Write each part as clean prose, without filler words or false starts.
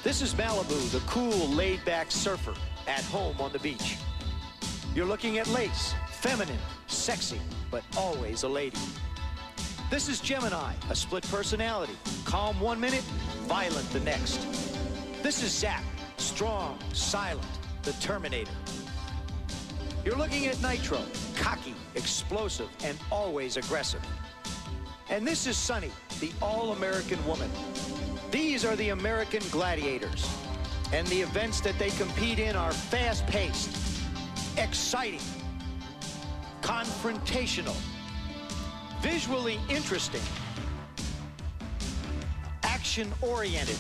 This is Malibu, the cool, laid-back surfer at home on the beach. You're looking at Lace, feminine, sexy, but always a lady. This is Gemini, a split personality, calm 1 minute, violent the next. This is Zap, strong, silent, the Terminator. You're looking at Nitro, cocky, explosive, and always aggressive. And this is Sunny, the all-American woman. These are the American Gladiators. And the events that they compete in are fast-paced, exciting, confrontational, visually interesting, action-oriented,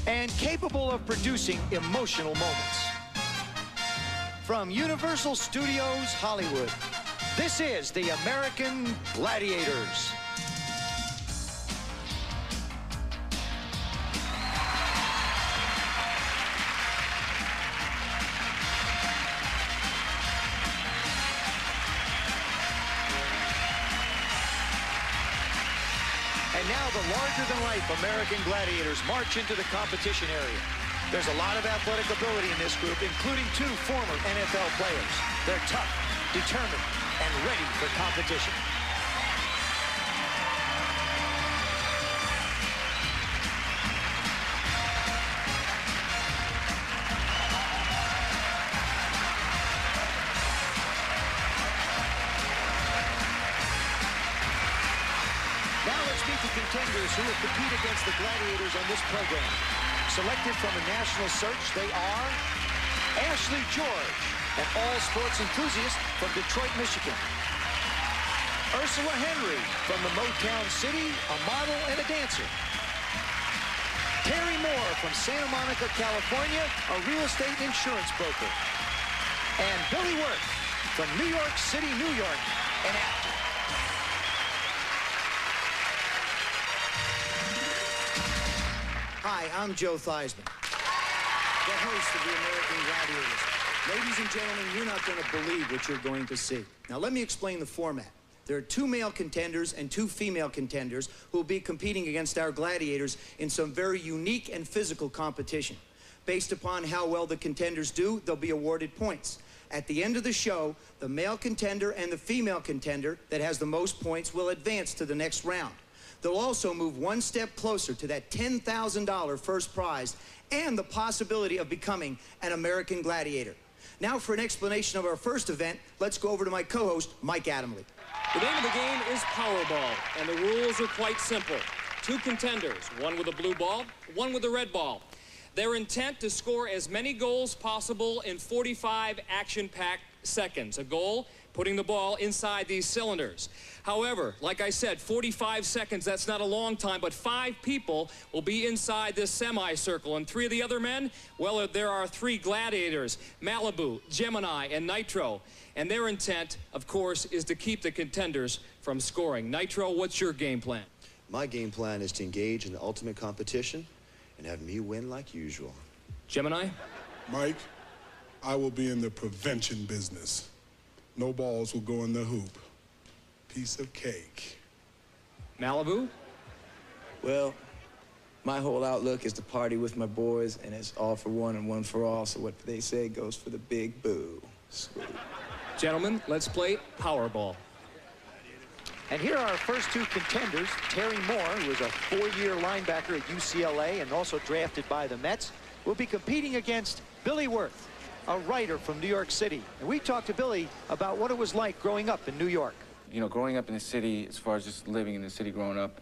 and capable of producing emotional moments. From Universal Studios Hollywood, this is the American Gladiators. And now the larger-than-life American Gladiators march into the competition area. There's a lot of athletic ability in this group, including 2 former NFL players. They're tough, determined, and ready for competition. Now let's meet the contenders who will compete against the Gladiators on this program. Selected from a national search, they are Ashley George, an all-sports enthusiast from Detroit, Michigan. Ursula Henry from the Motown City, a model and a dancer. Terry Moore from Santa Monica, California, a real estate insurance broker. And Billy Wirth from New York City, New York, an actor. Hi, I'm Joe Theismann, the host of the American Gladiators. Ladies and gentlemen, you're not going to believe what you're going to see. Now, let me explain the format. There are 2 male contenders and 2 female contenders who will be competing against our Gladiators in some very unique and physical competition. Based upon how well the contenders do, they'll be awarded points. At the end of the show, the male contender and the female contender that has the most points will advance to the next round. They'll also move 1 step closer to that $10,000 first prize and the possibility of becoming an American Gladiator. Now for an explanation of our first event, let's go over to my co-host, Mike Adamley. The name of the game is Powerball, and the rules are quite simple. 2 contenders, one with a blue ball, one with a red ball. Their intent to score as many goals possible in 45 action-packed seconds. A goal, putting the ball inside these cylinders. However, like I said, 45 seconds, that's not a long time, but 5 people will be inside this semicircle. And 3 of the other men, well, there are 3 gladiators, Malibu, Gemini, and Nitro. And their intent, of course, is to keep the contenders from scoring. Nitro, what's your game plan? My game plan is to engage in the ultimate competition and have me win like usual. Gemini? Mike, I will be in the prevention business. No balls will go in the hoop. Piece of cake. Malibu? Well, my whole outlook is to party with my boys, and it's all for one and one for all, so what they say goes for the big boo. Sweet. Gentlemen, let's play Powerball. And here are our first 2 contenders. Terry Moore, who is a 4-year linebacker at UCLA and also drafted by the Mets, will be competing against Billy Wirth, a writer from New York City. And we talked to Billy about what it was like growing up in New York. You know, growing up in the city, as far as just living in the city growing up,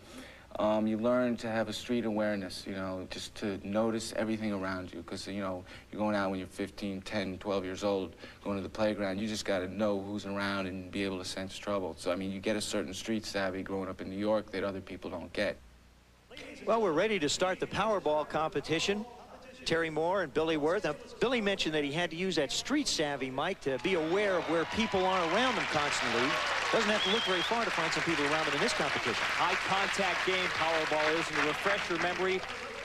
you learn to have a street awareness, you know, just to notice everything around you. Because, you know, you're going out when you're 15, 10, 12 years old, going to the playground, you just got to know who's around and be able to sense trouble. So, I mean, you get a certain street savvy growing up in New York that other people don't get. Well, we're ready to start the Powerball competition. Terry Moore and Billy Wirth. Now, Billy mentioned that he had to use that street savvy, Mike, to be aware of where people are around him constantly. Doesn't have to look very far to find some people around him in this competition. High contact game Powerball is, and to refresh your memory,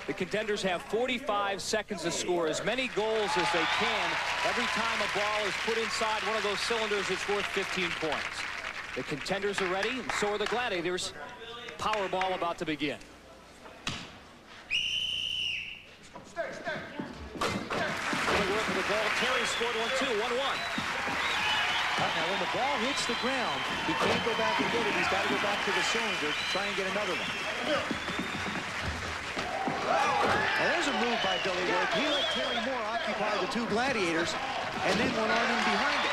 the contenders have 45 seconds to score as many goals as they can. Every time a ball is put inside one of those cylinders, it's worth 15 points. The contenders are ready, and so are the Gladiators. Powerball about to begin. the ball. Terry scored one, too. 1-1. Now, when the ball hits the ground, he can't go back and get it. He's got to go back to the cylinder to try and get another one. Now, there's a move by Billy Worth. He let Terry Moore occupy the two Gladiators and then went on in behind it.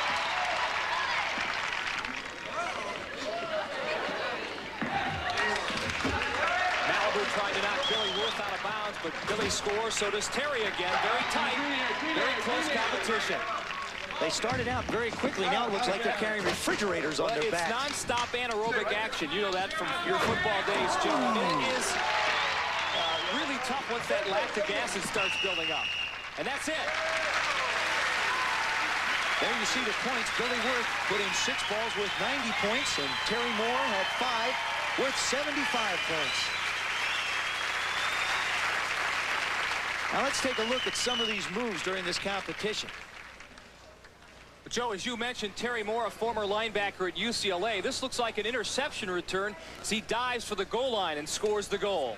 Malibu trying to knock Billy Worth out of bounds, but Billy scores. So does Terry again. Very tight, very close competition. They started out very quickly. Now it looks like they're carrying refrigerators on their back. It's non-stop anaerobic action. You know that from your football days, too. It is really tough once that lactic acid starts building up. And that's it. There you see the points. Billy Worth put in 6 balls worth 90 points, and Terry Moore had 5 worth 75 points. Now let's take a look at some of these moves during this competition. Joe, as you mentioned, Terry Moore, a former linebacker at UCLA. This looks like an interception return as he dives for the goal line and scores the goal.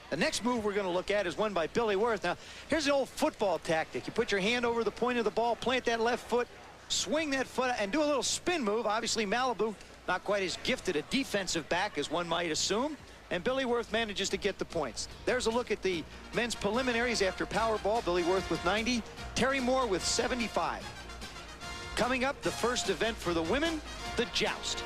The next move we're going to look at is one by Billy Worth. Now, here's an old football tactic. You put your hand over the point of the ball, plant that left foot, swing that foot, and do a little spin move. Obviously, Malibu, not quite as gifted a defensive back as one might assume. And Billy Worth manages to get the points. There's a look at the men's preliminaries after Powerball. Billy Worth with 90, Terry Moore with 75. Coming up, the first event for the women, the joust.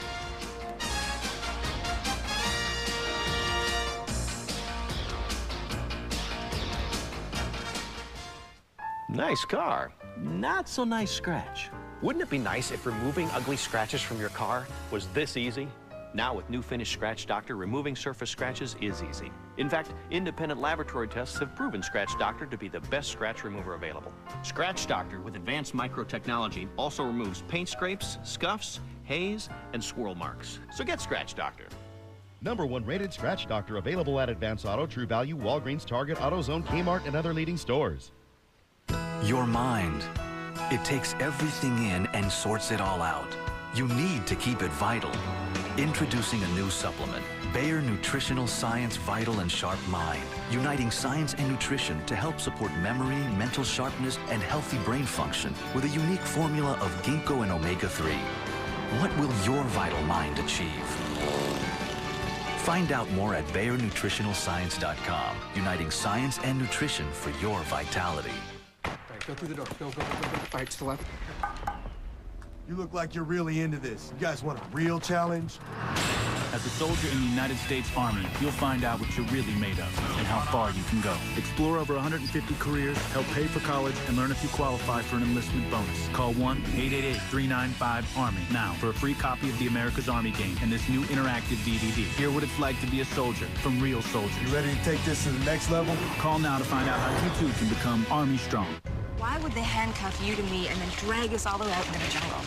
Nice car. Not so nice scratch. Wouldn't it be nice if removing ugly scratches from your car was this easy? Now with new Finish Scratch Doctor, removing surface scratches is easy. In fact, independent laboratory tests have proven Scratch Doctor to be the best scratch remover available. Scratch Doctor with advanced microtechnology also removes paint scrapes, scuffs, haze, and swirl marks. So get Scratch Doctor. #1 rated Scratch Doctor available at Advance Auto, True Value, Walgreens, Target, AutoZone, Kmart, and other leading stores. Your mind. It takes everything in and sorts it all out. You need to keep it vital. Introducing a new supplement, Bayer Nutritional Science Vital and Sharp Mind, uniting science and nutrition to help support memory, mental sharpness, and healthy brain function with a unique formula of ginkgo and omega-3. What will your vital mind achieve? Find out more at BayerNutritionalScience.com, uniting science and nutrition for your vitality. All right, go through the door. Go. All right, to the left. You look like you're really into this. You guys want a real challenge? As a soldier in the United States Army, you'll find out what you're really made of and how far you can go. Explore over 150 careers, help pay for college, and learn if you qualify for an enlistment bonus. Call 1-888-395-ARMY now for a free copy of the America's Army game and this new interactive DVD. Hear what it's like to be a soldier from real soldiers. You ready to take this to the next level? Call now to find out how you too can become Army Strong. Why would they handcuff you to me and then drag us all the way out into the jungle?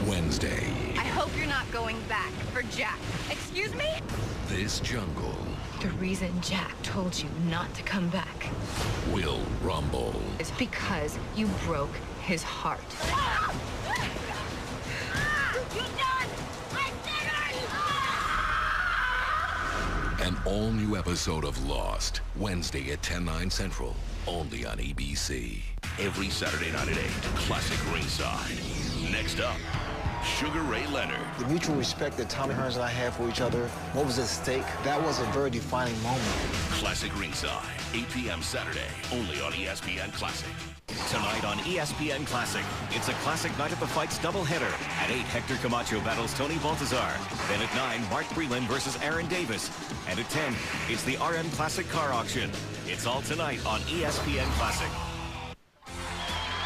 Wednesday. I hope you're not going back for Jack. Excuse me? This jungle. The reason Jack told you not to come back will rumble. is because you broke his heart. You done! I did it! An all-new episode of Lost. Wednesday at 10/9 Central. Only on ABC. Every Saturday night at 8. Classic Ringside. Next up, Sugar Ray Leonard. The mutual respect that Tommy Hearns and I have for each other, what was at stake, that was a very defining moment. Classic Ringside, 8 p.m. Saturday, only on ESPN Classic. Tonight on ESPN Classic, it's a Classic Night at the Fights doubleheader. At 8, Hector Camacho battles Tony Baltazar. Then at 9, Mark Breland versus Aaron Davis. And at 10, it's the RM Classic Car Auction. It's all tonight on ESPN Classic.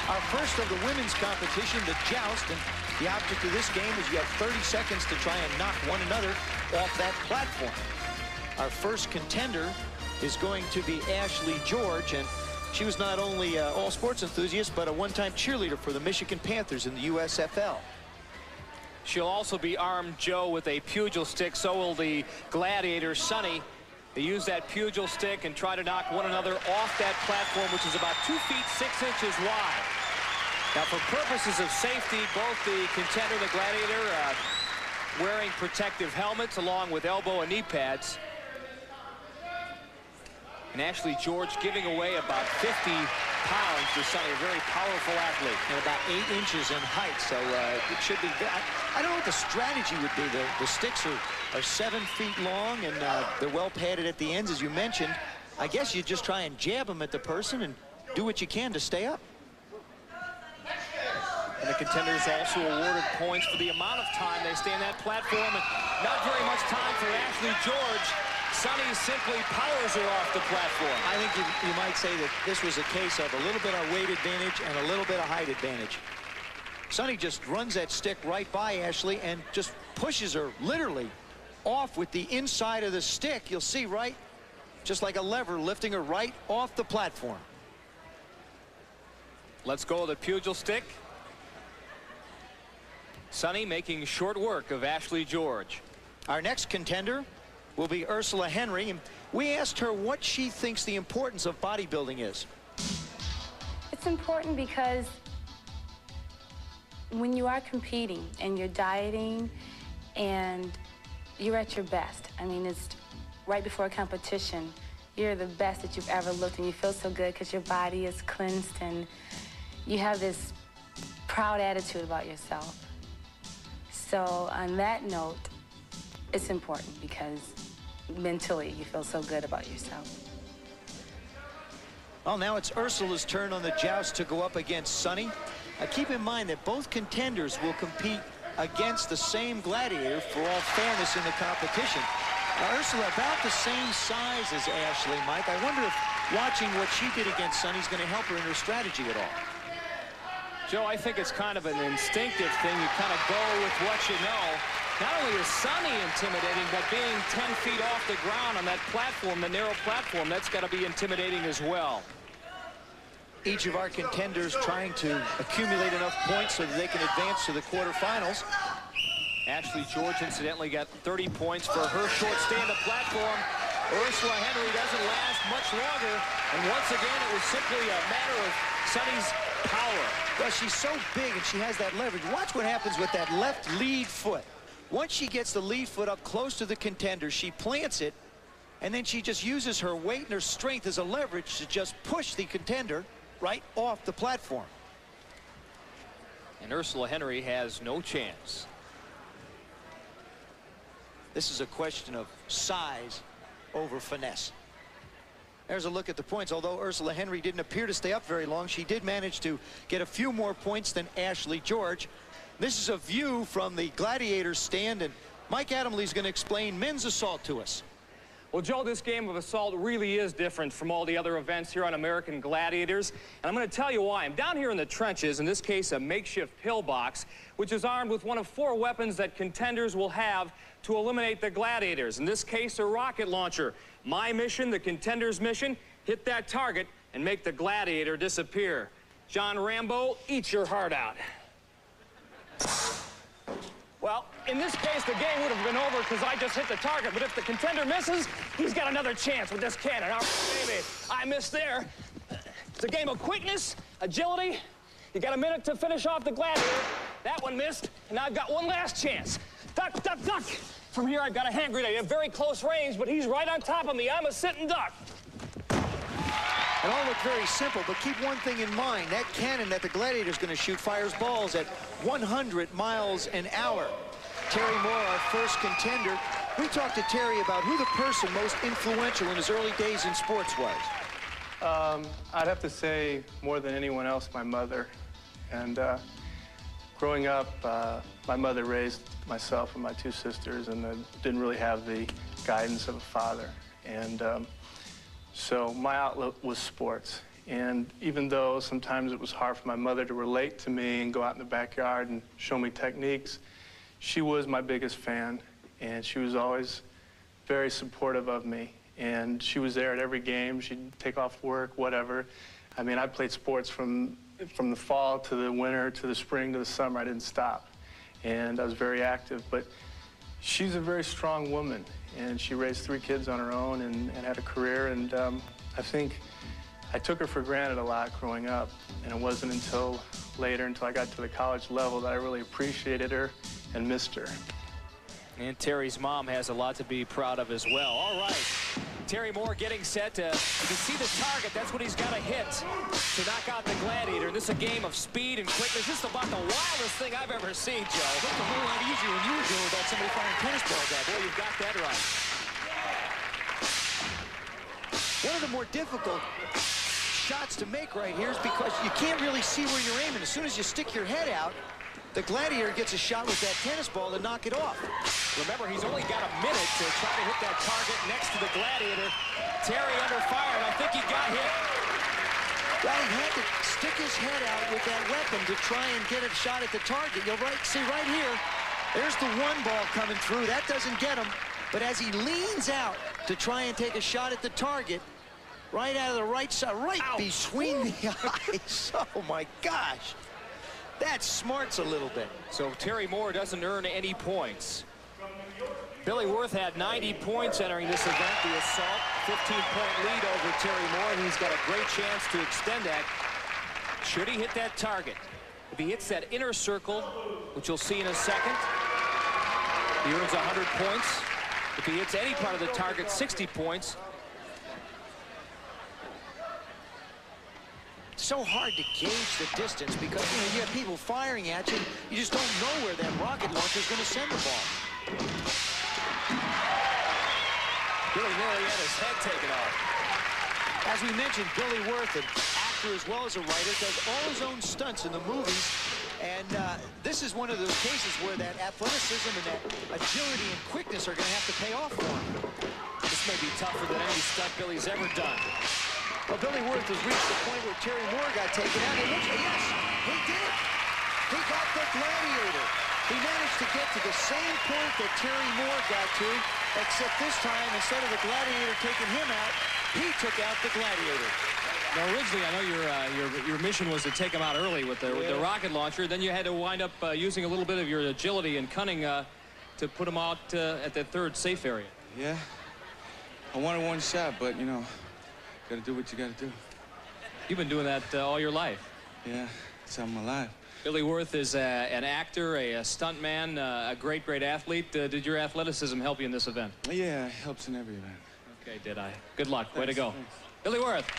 Our first of the women's competition, the joust, and the object of this game is you have 30 seconds to try and knock one another off that platform. Our first contender is going to be Ashley George, and she was not only an all-sports enthusiast, but a one-time cheerleader for the Michigan Panthers in the USFL. She'll also be armed, Joe, with a pugil stick. So will the Gladiators, Sonny. They use that pugil stick and try to knock one another off that platform, which is about 2 feet 6 inches wide. Now, for purposes of safety, both the contender and the Gladiator wearing protective helmets along with elbow and knee pads. And Ashley George giving away about 50 pounds for Sonny, a very powerful athlete. And about 8 inches in height, so it should be. I don't know what the strategy would be. The sticks are 7 feet long, and they're well padded at the ends, as you mentioned. I guess you just try and jab them at the person and do what you can to stay up. And the contenders also awarded points for the amount of time they stay on that platform, and not very much time for Ashley George. Sonny simply powers her off the platform. I think you might say that this was a case of a little bit of weight advantage and a little bit of height advantage. Sonny just runs that stick right by Ashley and just pushes her literally off with the inside of the stick. You'll see, right, just like a lever, lifting her right off the platform. Let's go with the pugil stick. Sonny making short work of Ashley George. Our next contender will be Ursula Henry, and we asked her what she thinks the importance of bodybuilding is. It's important because when you are competing and you're dieting and you're at your best, I mean, it's right before a competition, you're the best that you've ever looked, and you feel so good because your body is cleansed and you have this proud attitude about yourself. So on that note, it's important because mentally you feel so good about yourself. Well, now it's Ursula's turn on the joust to go up against Sonny. Keep in mind that both contenders will compete against the same gladiator for all fairness in the competition. Ursula about the same size as Ashley, Mike. I wonder if watching what she did against Sonny is going to help her in her strategy at all. Joe, I think it's kind of an instinctive thing. You kind of go with what you know. Not only is Sonny intimidating, but being 10 feet off the ground on that platform, the narrow platform, that's got to be intimidating as well. Each of our contenders trying to accumulate enough points so that they can advance to the quarterfinals. Ashley George, incidentally, got 30 points for her short stay on the platform. Ursula Henry doesn't last much longer. And once again, it was simply a matter of Sonny's power. Well, she's so big and she has that leverage. Watch what happens with that left lead foot. Once she gets the lead foot up close to the contender, she plants it, and then she just uses her weight and her strength as a leverage to just push the contender right off the platform. And Ursula Henry has no chance. This is a question of size over finesse. There's a look at the points. Although Ursula Henry didn't appear to stay up very long, she did manage to get a few more points than Ashley George. This is a view from the Gladiators stand, and Mike Adamle is going to explain men's assault to us. Well, Joe, this game of assault really is different from all the other events here on American Gladiators, and I'm going to tell you why. I'm down here in the trenches, in this case a makeshift pillbox, which is armed with one of 4 weapons that contenders will have to eliminate the Gladiators. In this case, a rocket launcher. My mission, the contenders' mission, hit that target and make the Gladiator disappear. John Rambo, eat your heart out. Well, in this case, the game would have been over because I just hit the target. But if the contender misses, he's got another chance with this cannon. All right, baby, I missed there. It's a game of quickness, agility. You got a minute to finish off the Gladiator. That one missed, and I've got one last chance. Duck, duck, duck. From here, I've got a hand grenade at very close range, but he's right on top of me. I'm a sitting duck. It all looked very simple, but keep one thing in mind. That cannon that the Gladiator's going to shoot fires balls at 100 miles an hour. Terry Moore, our first contender. We talked to Terry about who the person most influential in his early days in sports was. I'd have to say, more than anyone else, my mother. And growing up, my mother raised myself and my 2 sisters, and didn't really have the guidance of a father. And so my outlet was sports. And even though sometimes it was hard for my mother to relate to me and go out in the backyard and show me techniques, she was my biggest fan, and she was always very supportive of me. And she was there at every game. She'd take off work, whatever. I mean, I played sports from the fall to the winter to the spring to the summer. I didn't stop. And I was very active. But she's a very strong woman, and she raised 3 kids on her own and had a career. And I think I took her for granted a lot growing up. And it wasn't until later, until I got to the college level, that I really appreciated her and missed her. And Terry's mom has a lot to be proud of as well. All right. Terry Moore getting set to, you can see the target. That's what he's got to hit to knock out the Gladiator. This is a game of speed and quickness. This is about the wildest thing I've ever seen, Joe. It's a whole lot easier when you were doing about somebody firing tennis balls at. Boy, you've got that right. One of the more difficult shots to make right here is because you can't really see where you're aiming. As soon as you stick your head out, the Gladiator gets a shot with that tennis ball to knock it off. Remember, he's only got a minute to try to hit that target next to the Gladiator. Terry under fire, and I think he got hit. Well, he had to stick his head out with that weapon to try and get a shot at the target. You'll see right here, there's the one ball coming through. That doesn't get him. But as he leans out to try and take a shot at the target, right out of the right side, right between the eyes. Oh, my gosh. That smarts a little bit. So Terry Moore doesn't earn any points. Billy Worth had 90 points entering this event. The assault, 15-point lead over Terry Moore, and he's got a great chance to extend that. Should he hit that target? If he hits that inner circle, which you'll see in a second, he earns 100 points. If he hits any part of the target, 60 points. So hard to gauge the distance because, you know, you have people firing at you. You just don't know where that rocket launcher is going to send the ball. Billy nearly had his head taken off. As we mentioned, Billy Worth, an actor as well as a writer, does all his own stunts in the movies. And this is one of those cases where that athleticism and that agility and quickness are going to have to pay off for him. This may be tougher than any stunt Billy's ever done. Well, Billy Worth has reached the point where Terry Moore got taken out. And yes, he did. He got the Gladiator. He managed to get to the same point that Terry Moore got to, except this time, instead of the Gladiator taking him out, he took out the Gladiator. Now, originally, I know your mission was to take him out early with the rocket launcher. Then you had to wind up using a little bit of your agility and cunning to put him out at that third safe area. Yeah. I wanted one shot, but, you know, gotta do what you gotta do. You've been doing that all your life. Yeah, that's how I'm alive. Billy Worth is an actor, a stuntman, a great athlete. Did your athleticism help you in this event? Yeah, it helps in every event. Okay, did I? Good luck. Thanks, way to go. thanks. Billy Worth.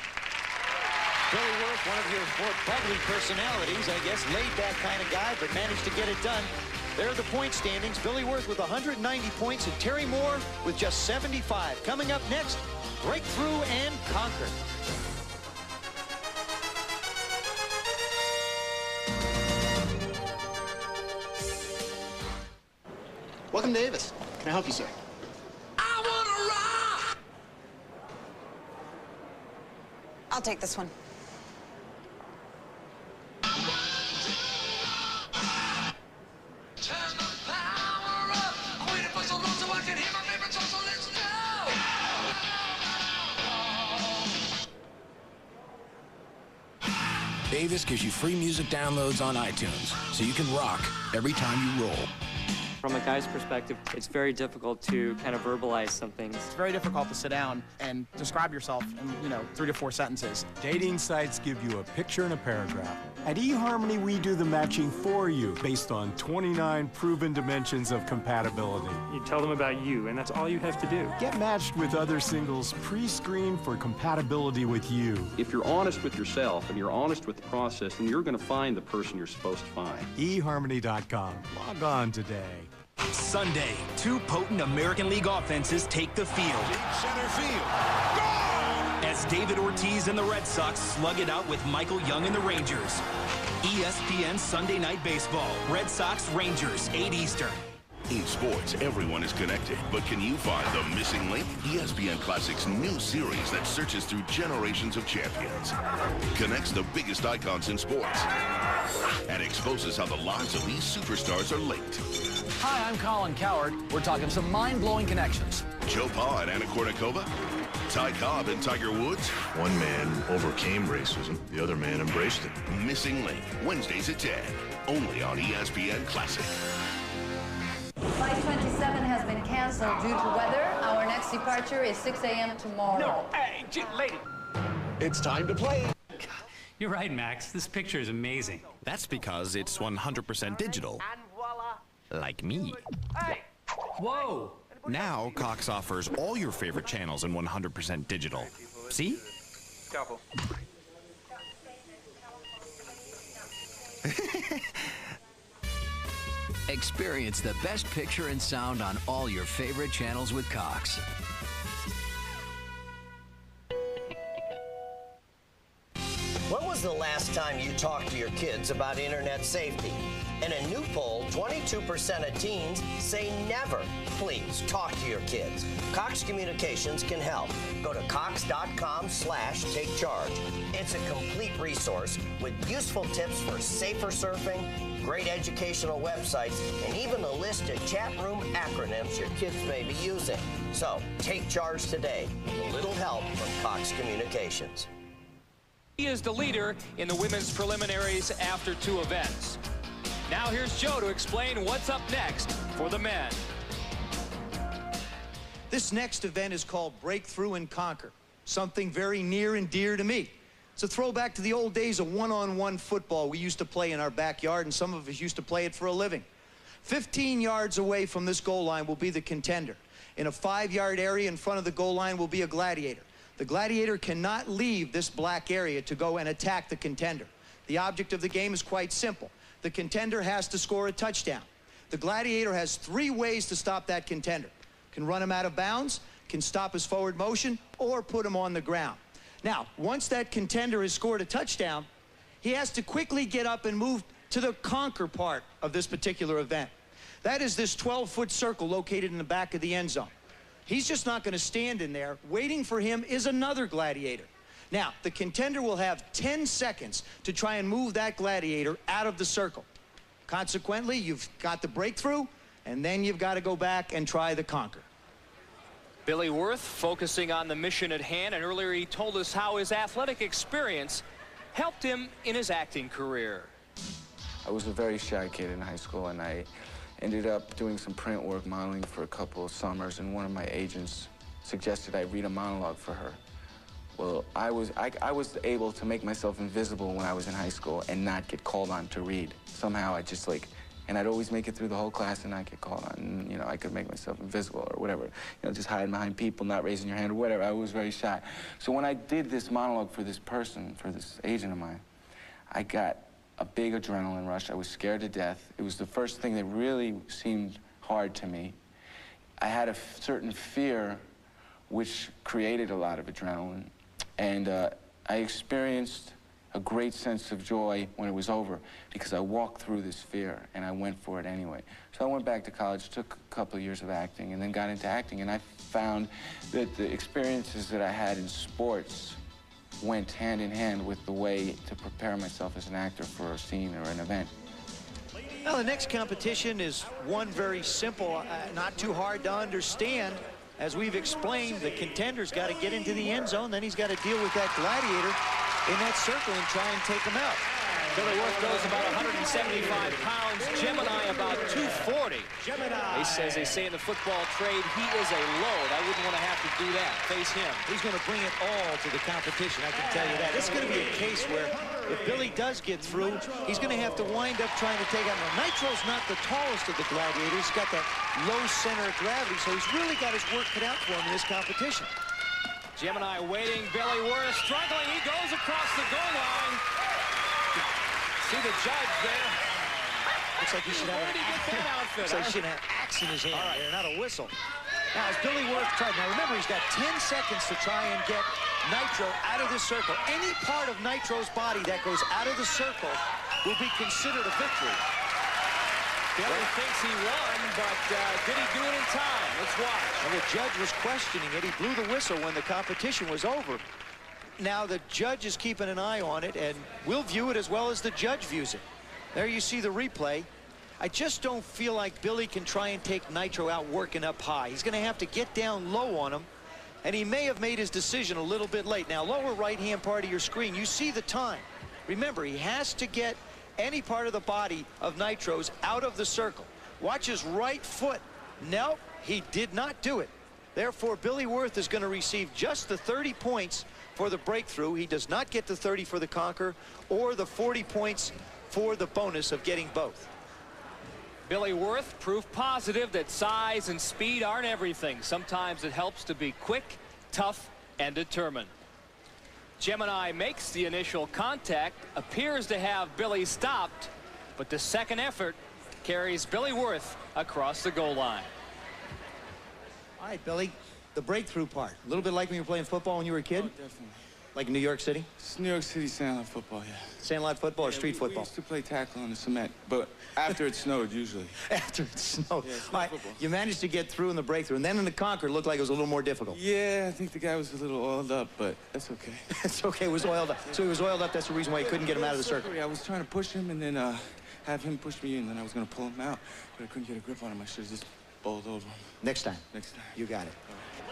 Billy Worth, one of your more bubbly personalities, I guess, laid-back kind of guy, but managed to get it done. There are the point standings. Billy Worth with 190 points and Terry Moore with just 75. Coming up next, Break Through and Conquer. Welcome to Davis. Can I help you, sir? I'll take this one. Davis gives you free music downloads on iTunes, so you can rock every time you roll. From a guy's perspective, it's very difficult to kind of verbalize some things. It's very difficult to sit down and describe yourself in, 3 to 4 sentences. Dating sites give you a picture and a paragraph. At eHarmony, we do the matching for you based on 29 proven dimensions of compatibility. You tell them about you, and that's all you have to do. Get matched with other singles pre-screened for compatibility with you. If you're honest with yourself and you're honest with the process, then you're going to find the person you're supposed to find. eHarmony.com. Log on today. Sunday, 2 potent American League offenses take the field. Deep center field. As David Ortiz and the Red Sox slug it out with Michael Young and the Rangers. ESPN Sunday Night Baseball. Red Sox Rangers, 8 Eastern. In sports, everyone is connected, but can you find the missing link? ESPN Classic's new series that searches through generations of champions, connects the biggest icons in sports, and exposes how the lives of these superstars are linked. Hi, I'm Colin Coward. We're talking some mind-blowing connections. Joe Pa and Anna Kournikova, Ty Cobb and Tiger Woods. One man overcame racism, the other man embraced it. Missing Link, Wednesdays at 10, only on ESPN Classic. Flight 27 has been canceled due to weather. Our next departure is 6 a.m. tomorrow. No, hey, lady. It's time to play. You're right, Max. This picture is amazing. That's because it's 100% digital. Like me. Hey! Whoa! Now, Cox offers all your favorite channels in 100% digital. See? Couple. Experience the best picture and sound on all your favorite channels with Cox. When was the last time you talked to your kids about internet safety? In a new poll, 22% of teens say never. Please talk to your kids. Cox Communications can help. Go to cox.com/takecharge. It's a complete resource with useful tips for safer surfing, great educational websites, and even a list of chat room acronyms your kids may be using. So take charge today with a little help from Cox Communications. He is the leader in the women's preliminaries after 2 events. Now here's Joe to explain what's up next for the men. This next event is called Breakthrough and Conquer, something very near and dear to me. It's a throwback to the old days of one-on-one football we used to play in our backyard, and some of us used to play it for a living. 15 yards away from this goal line will be the contender. In a 5-yard area in front of the goal line will be a gladiator. The gladiator cannot leave this black area to go and attack the contender. The object of the game is quite simple. The contender has to score a touchdown. The gladiator has 3 ways to stop that contender. Can run him out of bounds, can stop his forward motion, or put him on the ground. Now, once that contender has scored a touchdown, he has to quickly get up and move to the conquer part of this particular event. That is this 12-foot circle located in the back of the end zone. He's just not going to stand in there. Waiting for him is another gladiator. Now, the contender will have 10 seconds to try and move that gladiator out of the circle. Consequently, you've got the breakthrough, and then you've got to go back and try the conquer. Billy Worth focusing on the mission at hand, and earlier he told us how his athletic experience helped him in his acting career. I was a very shy kid in high school, and I ended up doing some print work modeling for a couple of summers, and one of my agents suggested I read a monologue for her. Well, I was able to make myself invisible when I was in high school and not get called on to read. Somehow I just and I'd always make it through the whole class and not get called on. And, you know, I could make myself invisible or whatever. You know, just hiding behind people, not raising your hand or whatever. I was very shy. So when I did this monologue for this person, for this agent of mine, I got a big adrenaline rush. I was scared to death. It was the first thing that really seemed hard to me. I had a certain fear which created a lot of adrenaline. And I experienced a great sense of joy when it was over because I walked through this fear and I went for it anyway. So I went back to college, took a couple of years of acting, and then got into acting. And I found that the experiences that I had in sports went hand in hand with the way to prepare myself as an actor for a scene or an event. Now, the next competition is one very simple, not too hard to understand. As we've explained, the contender's got to get into the end zone, then he's got to deal with that gladiator in that circle and try and take him out. Billy Worth goes about 175 pounds. Gemini about 240. Gemini. They say in the football trade, he is a load. I wouldn't want to have to do that. Face him. He's going to bring it all to the competition, I can tell you that. It's going to be a case where if Billy does get through, he's going to have to wind up trying to take out. Now, Nitro's not the tallest of the gladiators. He's got that low center of gravity, so he's really got his work cut out for him in this competition. Gemini waiting. Billy Worth struggling. He goes across the goal line. See the judge there. Looks like he should have an axe in his hand there, not a whistle. Now, as Billy Worth tried, now remember, he's got 10 seconds to try and get Nitro out of the circle. Any part of Nitro's body that goes out of the circle will be considered a victory. Billy thinks he won, but did he do it in time? Let's watch. Well, the judge was questioning it. He blew the whistle when the competition was over. Now the judge is keeping an eye on it, and we'll view it as well as the judge views it. There you see the replay. I just don't feel like Billy can try and take Nitro out working up high. He's going to have to get down low on him, and he may have made his decision a little bit late. Now, lower right-hand part of your screen, you see the time. Remember, he has to get any part of the body of Nitro's out of the circle. Watch his right foot. Nope, he did not do it. Therefore, Billy Worth is going to receive just the 30 points for the breakthrough. He does not get the 30 for the conquer or the 40 points for the bonus of getting both. Billy Wirth, proof positive that size and speed aren't everything. Sometimes it helps to be quick, tough, and determined. Gemini makes the initial contact, appears to have Billy stopped, but the second effort carries Billy Wirth across the goal line. All right, Billy, the breakthrough part. A little bit like when you were playing football when you were a kid? Oh, definitely. Like in New York City? It's New York City sandlot football, yeah. Sandlot football or street We football? used to play tackle on the cement, but after it snowed, usually. After it snowed. Yeah, it's all right, football. you managed to get through in the breakthrough, and then in the Concord, it looked like it was a little more difficult. Yeah, I think the guy was a little oiled up, but that's okay. It's okay, it was oiled up. So he was oiled up, that's the reason why you couldn't get him out of the circle. I was trying to push him and then have him push me in, and then I was going to pull him out, but I couldn't get a grip on him. I should have just bowled over him. Next time. Next time. You got it.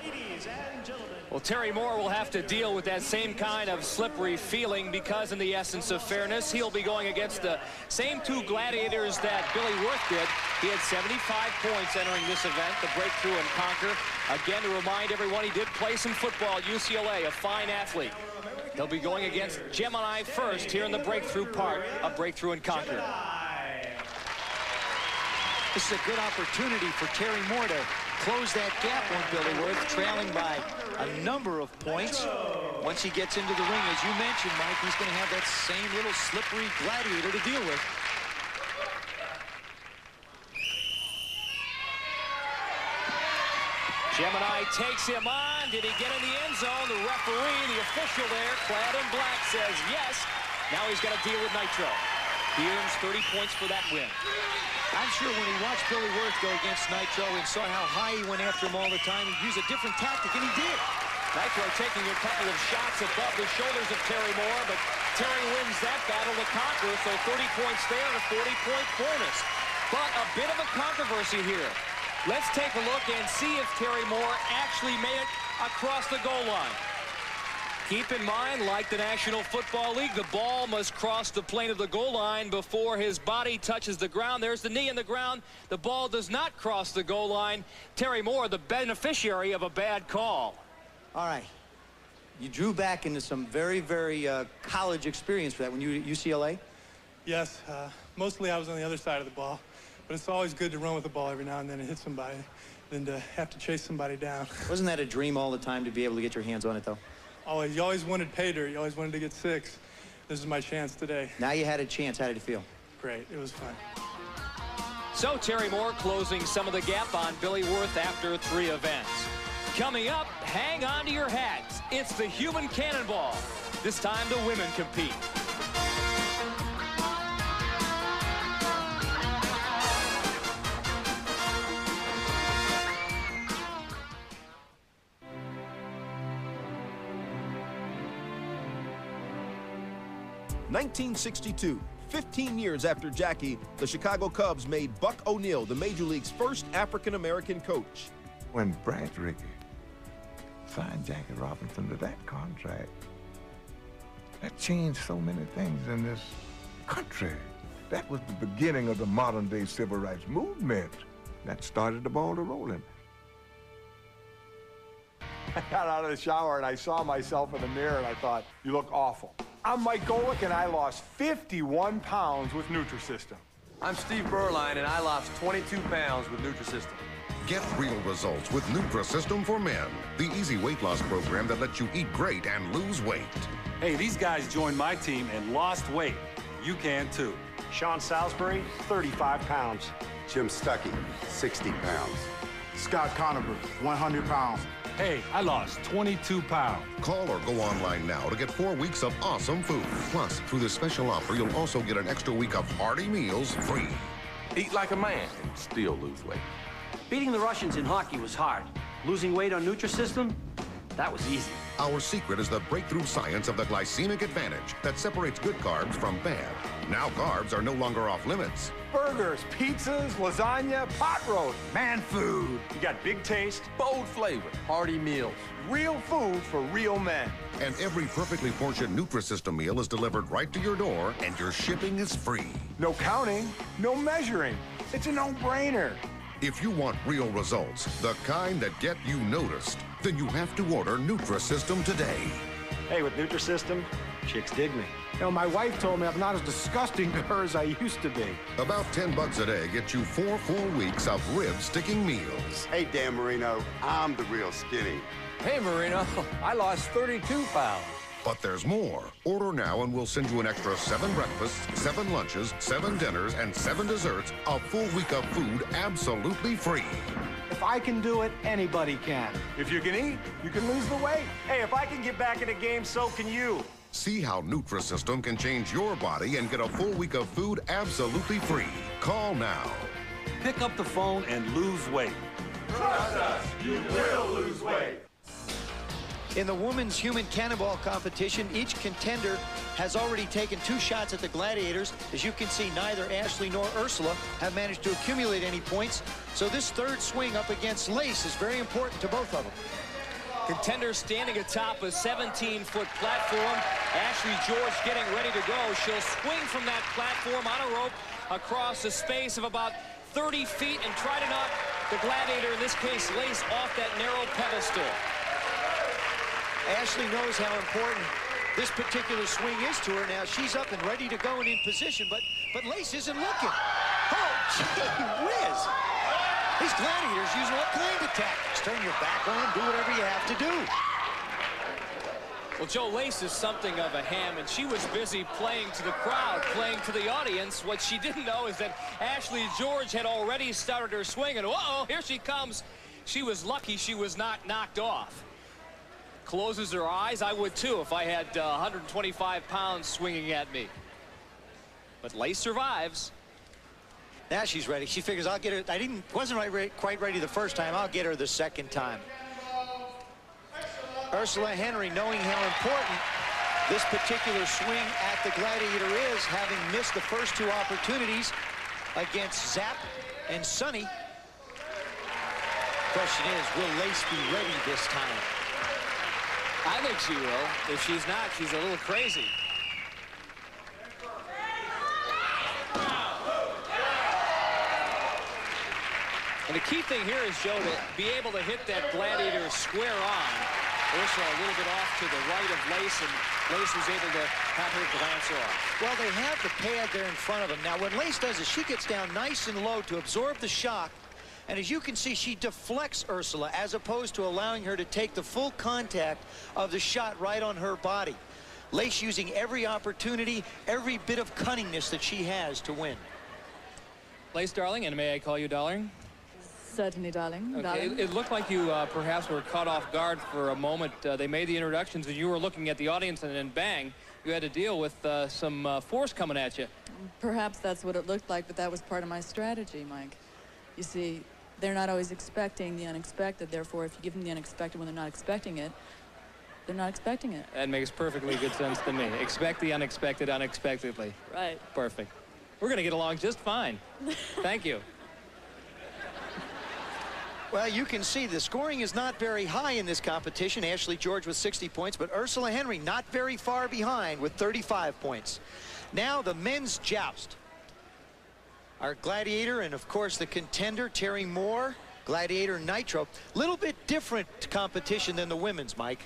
Ladies and gentlemen. Well, Terry Moore will have to deal with that same kind of slippery feeling because in the essence of fairness, he'll be going against the same two gladiators that Billy Wirth did. He had 75 points entering this event, the breakthrough and conquer. Again, to remind everyone, he did play some football at UCLA, a fine athlete. He'll be going against Gemini first here in the breakthrough part of breakthrough and conquer. This is a good opportunity for Terry Moore to close that gap on Billy Wirth, trailing by a number of points. Once he gets into the ring, as you mentioned, Mike, he's going to have that same little slippery gladiator to deal with. Gemini takes him on. Did he get in the end zone? The referee, the official there, clad in black, says yes. Now he's got to deal with Nitro. He earns 30 points for that win. I'm sure when he watched Billy Wirth go against Nitro and saw how high he went after him all the time, he'd use a different tactic, and he did. Nitro taking a couple of shots above the shoulders of Terry Moore, but Terry wins that battle to conquer, so 30 points there and a 40-point bonus. But a bit of a controversy here. Let's take a look and see if Terry Moore actually made it across the goal line. Keep in mind, like the National Football League, the ball must cross the plane of the goal line before his body touches the ground. There's the knee in the ground. The ball does not cross the goal line. Terry Moore, the beneficiary of a bad call. All right. You drew back into some very, very college experience for that when you were at UCLA? Yes, mostly I was on the other side of the ball, but it's always good to run with the ball every now and then and hit somebody than to have to chase somebody down. Wasn't that a dream all the time to be able to get your hands on it, though? Always. You always wanted pay dirt. You always wanted to get 6. This is my chance today. Now you had a chance. How did it feel? Great. It was fun. So Terry Moore closing some of the gap on Billy Wirth after 3 events. Coming up, hang on to your hats. It's the human cannonball. This time the women compete. (1962). 15 years after Jackie, the Chicago Cubs made Buck O'Neill the Major League's first African-American coach. When Brad Rickey signed Jackie Robinson to that contract, that changed so many things in this country. That was the beginning of the modern-day civil rights movement. That started the ball rolling. I got out of the shower and I saw myself in the mirror and I thought, you look awful. I'm Mike Golick and I lost 51 pounds with Nutrisystem. I'm Steve Berline and I lost 22 pounds with Nutrisystem. Get real results with Nutrisystem for Men, the easy weight loss program that lets you eat great and lose weight. Hey, these guys joined my team and lost weight. You can too. Sean Salisbury, 35 pounds. Jim Stuckey, 60 pounds. Scott Conover, 100 pounds. Hey, I lost 22 pounds. Call or go online now to get 4 weeks of awesome food. Plus, through this special offer, you'll also get an extra week of hearty meals free. Eat like a man and still lose weight. Beating the Russians in hockey was hard. Losing weight on Nutrisystem, that was easy. Our secret is the breakthrough science of the glycemic advantage that separates good carbs from bad. Now carbs are no longer off limits. Burgers, pizzas, lasagna, pot roast, man food. You got big taste, bold flavor, hearty meals. Real food for real men. And every perfectly portioned Nutrisystem meal is delivered right to your door, and your shipping is free. No counting, no measuring. It's a no-brainer. If you want real results, the kind that get you noticed, then you have to order Nutrisystem today. Hey, with Nutrisystem, Chicks dig me. You know, my wife told me I'm not as disgusting to her as I used to be. About $10 a day gets you 4 full weeks of rib-sticking meals. Hey, Dan Marino, I'm the real skinny. Hey, Marino, I lost 32 pounds. But there's more. Order now and we'll send you an extra 7 breakfasts, 7 lunches, 7 dinners, and 7 desserts. A full week of food absolutely free. If I can do it, anybody can. If you can eat, you can lose the weight. Hey, if I can get back in the game, so can you. See how Nutrisystem can change your body and get a full week of food absolutely free. Call now. Pick up the phone and lose weight. Trust us, you will lose weight. In the women's human cannonball competition, each contender has already taken 2 shots at the Gladiators. As you can see, neither Ashley nor Ursula have managed to accumulate any points. So this third swing up against Lace is very important to both of them. Contender standing atop a 17-foot platform. Ashley George getting ready to go. She'll swing from that platform on a rope across a space of about 30 feet and try to knock the Gladiator, in this case Lace, off that narrow pedestal. Ashley knows how important this particular swing is to her. Now she's up and ready to go and in position, but Lace isn't looking. Oh, gee whiz. These Gladiators use all kinds of tactics. Turn your back on them, do whatever you have to do. Well, Joe, Lace is something of a ham, and she was busy playing to the crowd, playing to the audience. What she didn't know is that Ashley George had already started her swing, and uh-oh, here she comes. She was lucky she was not knocked off. Closes her eyes. I would too if I had 125 pounds swinging at me. But Lace survives. Now she's ready. She figures, I'll get her. Wasn't quite ready the first time. I'll get her the second time. Ursula Henry, knowing how important this particular swing at the Gladiator is, having missed the first 2 opportunities against Zap and Sonny. Question is, will Lace be ready this time? I think she will. If she's not, she's a little crazy. And the key thing here is, Joe, to be able to hit that Gladiator square on. Ursula a little bit off to the right of Lace, and Lace was able to have her glance off. Well, they have the pad there in front of them. Now, what Lace does is she gets down nice and low to absorb the shock. And as you can see, she deflects Ursula as opposed to allowing her to take the full contact of the shot right on her body. Lace using every opportunity, every bit of cunningness that she has to win. Lace, darling, and may I call you darling? Certainly, darling. Okay. It looked like you perhaps were caught off guard for a moment. They made the introductions, and you were looking at the audience, and then bang, you had to deal with some force coming at you. Perhaps that's what it looked like, but that was part of my strategy, Mike. You see, they're not always expecting the unexpected. Therefore, if you give them the unexpected when they're not expecting it, they're not expecting it. That makes perfectly good sense to me. Expect the unexpected unexpectedly. Right. Perfect. We're going to get along just fine. Thank you. Well, you can see the scoring is not very high in this competition. Ashley George with 60 points, but Ursula Henry not very far behind with 35 points. Now the men's joust. Our Gladiator and, of course, the contender, Terry Moore, Gladiator Nitro. Little bit different competition than the women's, Mike.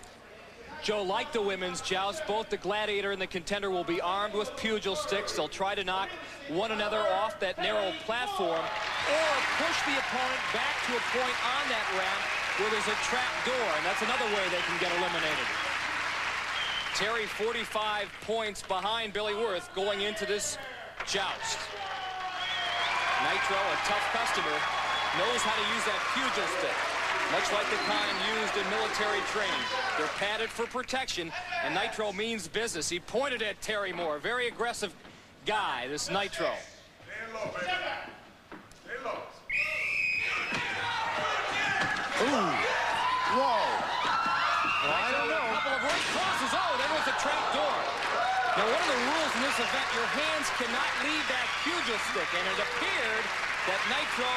Joe, like the women's joust, both the Gladiator and the contender will be armed with pugil sticks. They'll try to knock one another off that narrow platform or push the opponent back to a point on that ramp where there's a trap door, and that's another way they can get eliminated. Terry 45 points behind Billy Worth going into this joust. Nitro, a tough customer, knows how to use that pugil stick, much like the kind used in military training. They're padded for protection, and Nitro means business. He pointed at Terry Moore, very aggressive guy, this Nitro. Ooh. Whoa. Well, I don't know. A couple of right crosses. Oh, there was a trap door. Now, one of the rules in this event, your hands cannot leave that pugil stick, and it appeared that Nitro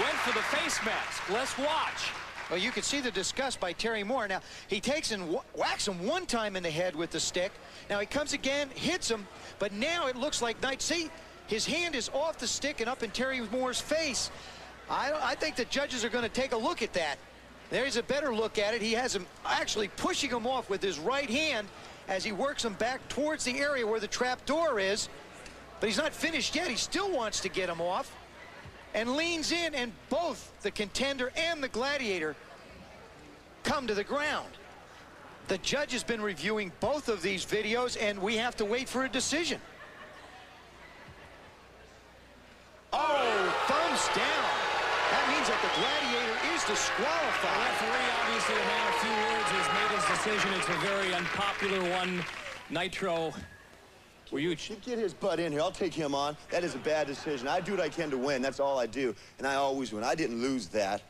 went for the face mask. Let's watch. Well, you can see the disgust by Terry Moore. Now, he takes and whacks him one time in the head with the stick. Now, he comes again, hits him, but now it looks like see, his hand is off the stick and up in Terry Moore's face. I think the judges are going to take a look at that. There's a better look at it. He has him actually pushing him off with his right hand, as he works him back towards the area where the trap door is. But he's not finished yet. He still wants to get him off and leans in, and both the Contender and the Gladiator come to the ground. The judge has been reviewing both of these videos, and we have to wait for a decision. Oh, thumbs down. That means that the Gladiator is disqualified. The referee, obviously a man of few words, has made his decision. It's a very unpopular one. Nitro, were you... Get his butt in here. I'll take him on. That is a bad decision. I do what I can to win. That's all I do. And I always win. I didn't lose that.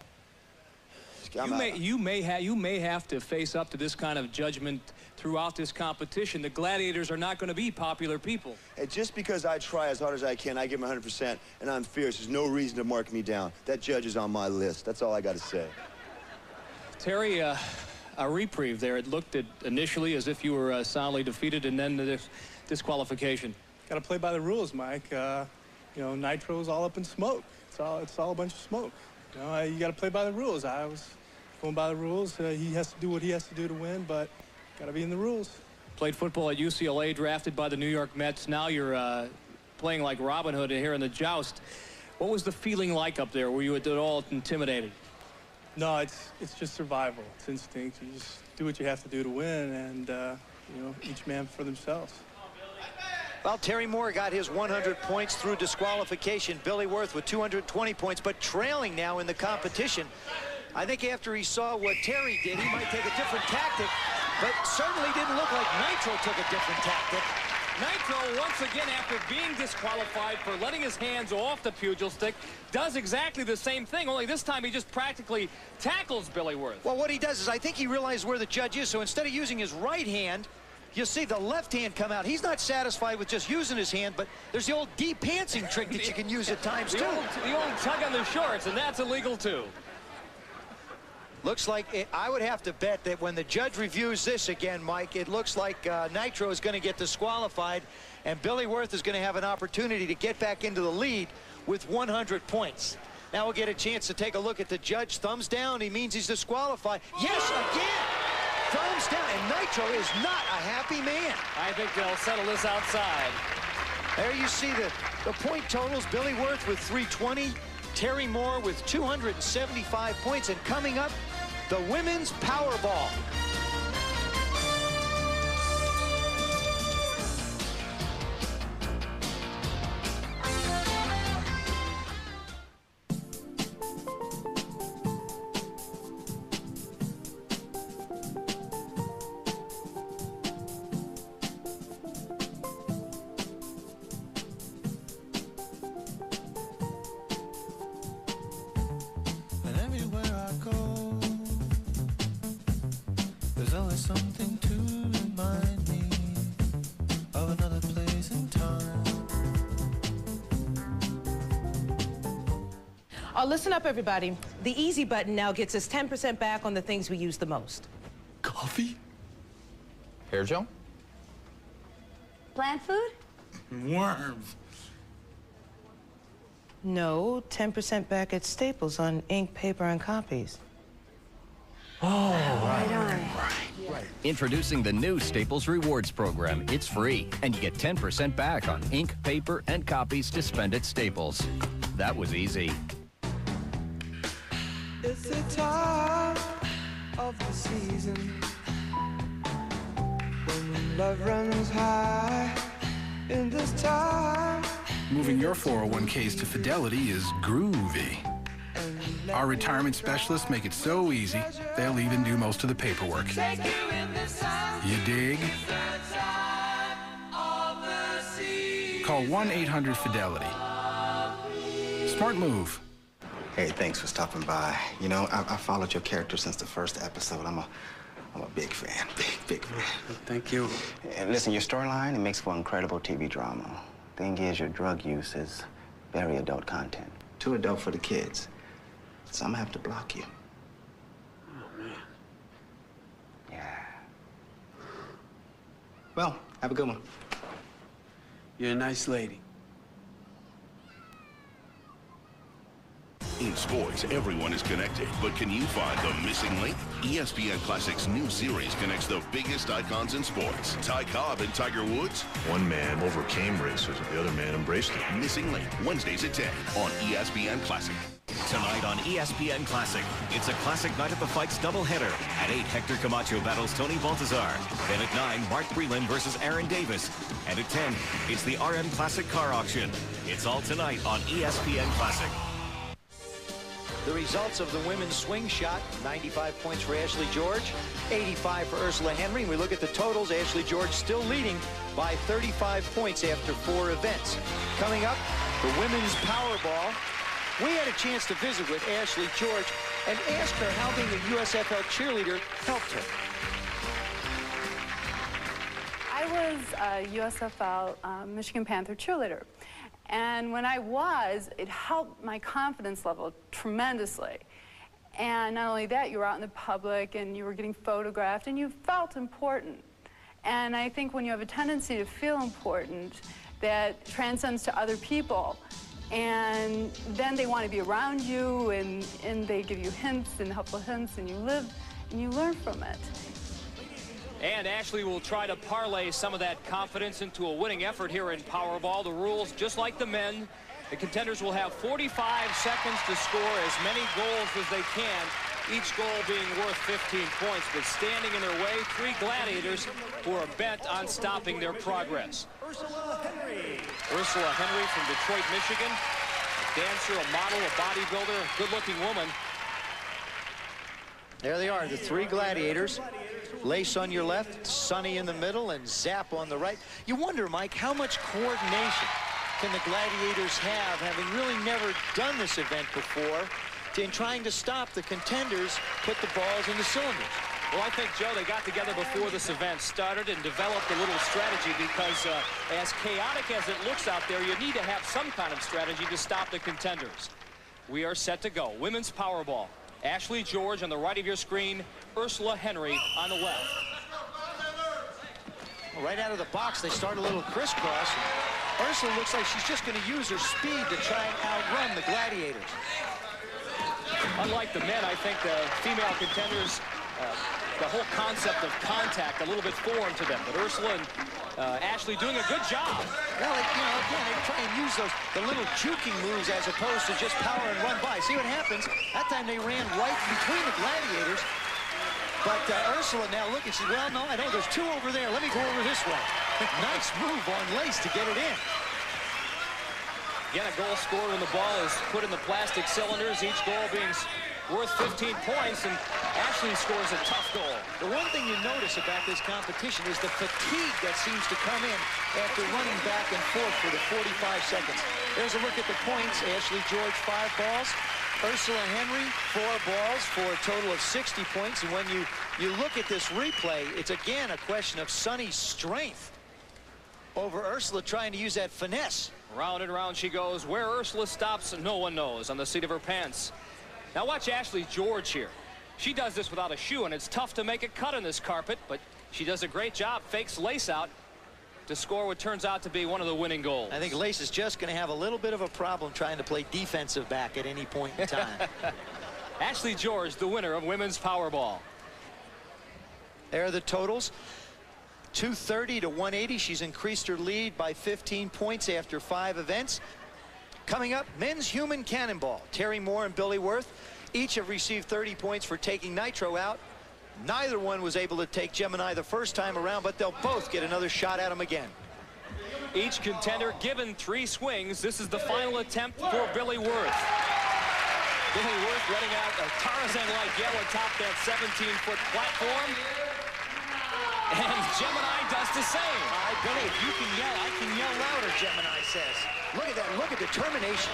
You may have to face up to this kind of judgment throughout this competition. The Gladiators are not going to be popular people. Hey, just because I try as hard as I can, I give him 100%, and I'm fierce. There's no reason to mark me down. That judge is on my list. That's all I got to say. Terry, a reprieve there. It looked initially as if you were soundly defeated, and then the disqualification. Got to play by the rules, Mike. You know, Nitro's all up in smoke. It's all a bunch of smoke. You know, you got to play by the rules. I was going by the rules. He has to do what he has to do to win, but got to be in the rules. Played football at UCLA, drafted by the New York Mets. Now you're playing like Robin Hood here in the joust. What was the feeling like up there? Were you at all intimidated? No, it's just survival. It's instinct. You just do what you have to do to win, and you know, each man for themselves. Well, Terry Moore got his 100 points through disqualification. Billy Worth with 220 points, but trailing now in the competition. I think after he saw what Terry did, he might take a different tactic, but certainly didn't look like Nitro took a different tactic. Nitro, once again, after being disqualified for letting his hands off the pugil stick, does exactly the same thing, only this time he just practically tackles Billy Worth. Well, what he does is I think he realized where the judge is, so instead of using his right hand, you'll see the left hand come out. He's not satisfied with just using his hand, but there's the old de-pantsing trick that you can use at times, too. The old tug on the shorts, and that's illegal, too. Looks like I would have to bet that when the judge reviews this again, Mike, it looks like Nitro is going to get disqualified, and Billy Worth is going to have an opportunity to get back into the lead with 100 points. Now we'll get a chance to take a look at the judge. Thumbs down. He means he's disqualified. Yes, again. Thumbs down, and Nitro is not a happy man. I think they'll settle this outside. There you see the point totals. Billy Worth with 320, Terry Moore with 275 points, and coming up, the women's Powerball. Something to remind me of another place and time. Oh, listen up, everybody. The easy button now gets us 10% back on the things we use the most. Coffee? Hair gel? Plant food? Worms. No, 10% back at Staples on ink, paper, and copies. Oh, right on. Right. Introducing the new Staples Rewards program. It's free, and you get 10% back on ink, paper, and copies to spend at Staples. That was easy. It's the time of the season when love runs high. In this time, Moving your 401ks to Fidelity is groovy. Our retirement specialists make it so easy, they'll even do most of the paperwork. You dig? Call 1-800-FIDELITY. Smart move. Hey, thanks for stopping by. You know, I followed your character since the first episode. I'm a big fan, big fan. Thank you. And listen, your storyline, it makes for incredible TV drama. Thing is, your drug use is very adult content. Too adult for the kids. So I'm gonna have to block you. Oh, man. Yeah. Well, have a good one. You're a nice lady. In sports, everyone is connected, but can you find the missing link? ESPN Classic's new series connects the biggest icons in sports. Ty Cobb and Tiger Woods. One man overcame racism, the other man embraced it. Missing Link, Wednesdays at 10 on ESPN Classic. Tonight on ESPN Classic, it's a classic night at the fights doubleheader. At 8, Hector Camacho battles Tony Baltazar. Then at 9, Mark Breland versus Aaron Davis. And at 10, it's the RM Classic car auction. It's all tonight on ESPN Classic. The results of the women's swing shot: 95 points for Ashley George, 85 for Ursula Henry. We look at the totals. Ashley George still leading by 35 points after 4 events. Coming up, the women's Powerball. We had a chance to visit with Ashley George and asked her how being a USFL cheerleader helped her. I was a USFL Michigan Panther cheerleader. And when I was, it helped my confidence level tremendously. And not only that, you were out in the public and you were getting photographed and you felt important. And I think when you have a tendency to feel important, that transcends to other people. And then they want to be around you, and they give you hints and helpful hints, and you live and you learn from it. And Ashley will try to parlay some of that confidence into a winning effort here in Powerball. The rules, just like the men, the contenders will have 45 seconds to score as many goals as they can, each goal being worth 15 points. But standing in their way, 3 gladiators who are bent on stopping their progress. Ursula Henry from Detroit, Michigan. A dancer, a model, a bodybuilder, a good-looking woman. There they are, the 3 gladiators. Lace on your left, Sonny in the middle, and Zap on the right. You wonder, Mike, how much coordination can the gladiators have, having really never done this event before, in trying to stop the contenders put the balls in the cylinders? Well, I think, Joe, they got together before this event started and developed a little strategy because as chaotic as it looks out there, you need to have some kind of strategy to stop the contenders. We are set to go. Women's Powerball. Ashley George on the right of your screen, Ursula Henry on the left. Right out of the box, they start a little crisscross. Ursula looks like she's just going to use her speed to try and outrun the gladiators. Unlike the men, I think the female contenders, the whole concept of contact a little bit foreign to them. But Ursula and Ashley doing a good job. Well, again, they try and use the little juking moves as opposed to just power and run by. See what happens? That time they ran right between the gladiators. But Ursula now looking, she says, well, no, I know there's 2 over there. Let me go over this way. Nice move on Lace to get it in. Again, a goal scored when the ball is put in the plastic cylinders, each goal being worth 15 points, and Ashley scores a tough goal. The one thing you notice about this competition is the fatigue that seems to come in after running back and forth for the 45 seconds. There's a look at the points. Ashley George, 5 balls. Ursula Henry, 4 balls for a total of 60 points. And when you look at this replay, it's again a question of Sonny's strength over Ursula trying to use that finesse. Round and round she goes. Where Ursula stops, no one knows, on the seat of her pants. Now watch Ashley George here. She does this without a shoe, and it's tough to make a cut on this carpet, but she does a great job, fakes Lace out to score what turns out to be one of the winning goals. I think Lace is just going to have a little bit of a problem trying to play defensive back at any point in time. Ashley George, the winner of Women's Powerball. There are the totals. 230 to 180. She's increased her lead by 15 points after 5 events. Coming up, men's human cannonball. Terry Moore and Billy Worth each have received 30 points for taking Nitro out. Neither one was able to take Gemini the first time around, but they'll both get another shot at him again. Each contender given 3 swings. This is the final attempt for Billy Worth. Billy Worth running out a Tarzan-like yell atop that 17-foot platform. And Gemini does the same. All right, Billy, if you can yell, I can yell louder, Gemini says. Look at that. Look at determination.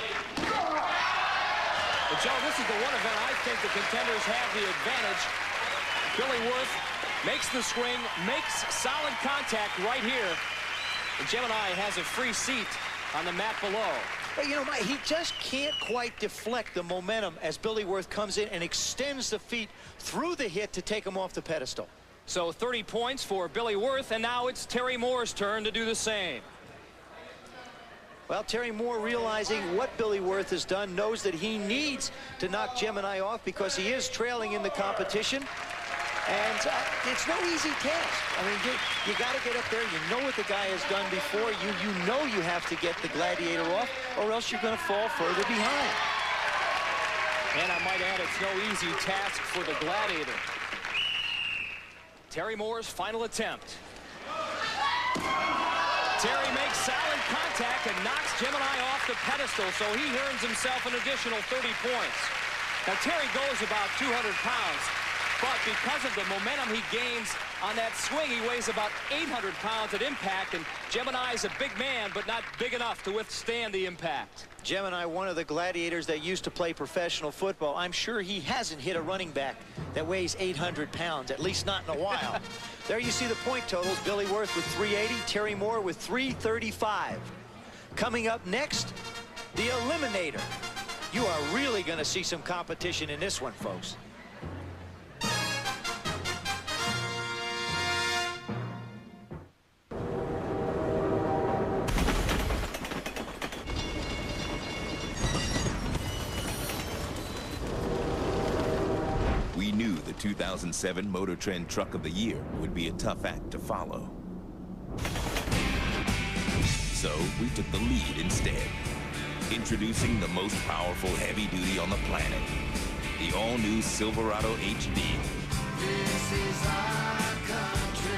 But, Joe, this is the one event I think the contenders have the advantage. Billy Worth makes the swing, makes solid contact right here. And Gemini has a free seat on the mat below. But, you know, he just can't quite deflect the momentum as Billy Worth comes in and extends the feet through the hit to take him off the pedestal. So 30 points for Billy Worth, and now it's Terry Moore's turn to do the same. Well, Terry Moore, realizing what Billy Worth has done, knows that he needs to knock Gemini off because he is trailing in the competition. And it's no easy task. I mean, you got to get up there. You know what the guy has done before. You know you have to get the Gladiator off, or else you're going to fall further behind. And I might add, it's no easy task for the Gladiator. Terry Moore's final attempt. Terry makes solid contact and knocks Gemini off the pedestal, so he earns himself an additional 30 points. Now, Terry goes about 200 pounds, but because of the momentum he gains on that swing, he weighs about 800 pounds at impact, and Gemini's a big man, but not big enough to withstand the impact. Gemini, one of the Gladiators that used to play professional football. I'm sure he hasn't hit a running back that weighs 800 pounds, at least not in a while. There you see the point totals. Billy Worth with 380, Terry Moore with 335. Coming up next, the Eliminator. You are really going to see some competition in this one, folks. We knew the 2007 Motor Trend Truck of the Year would be a tough act to follow. So we took the lead instead. Introducing the most powerful heavy duty on the planet, the all-new Silverado HD. This is our country.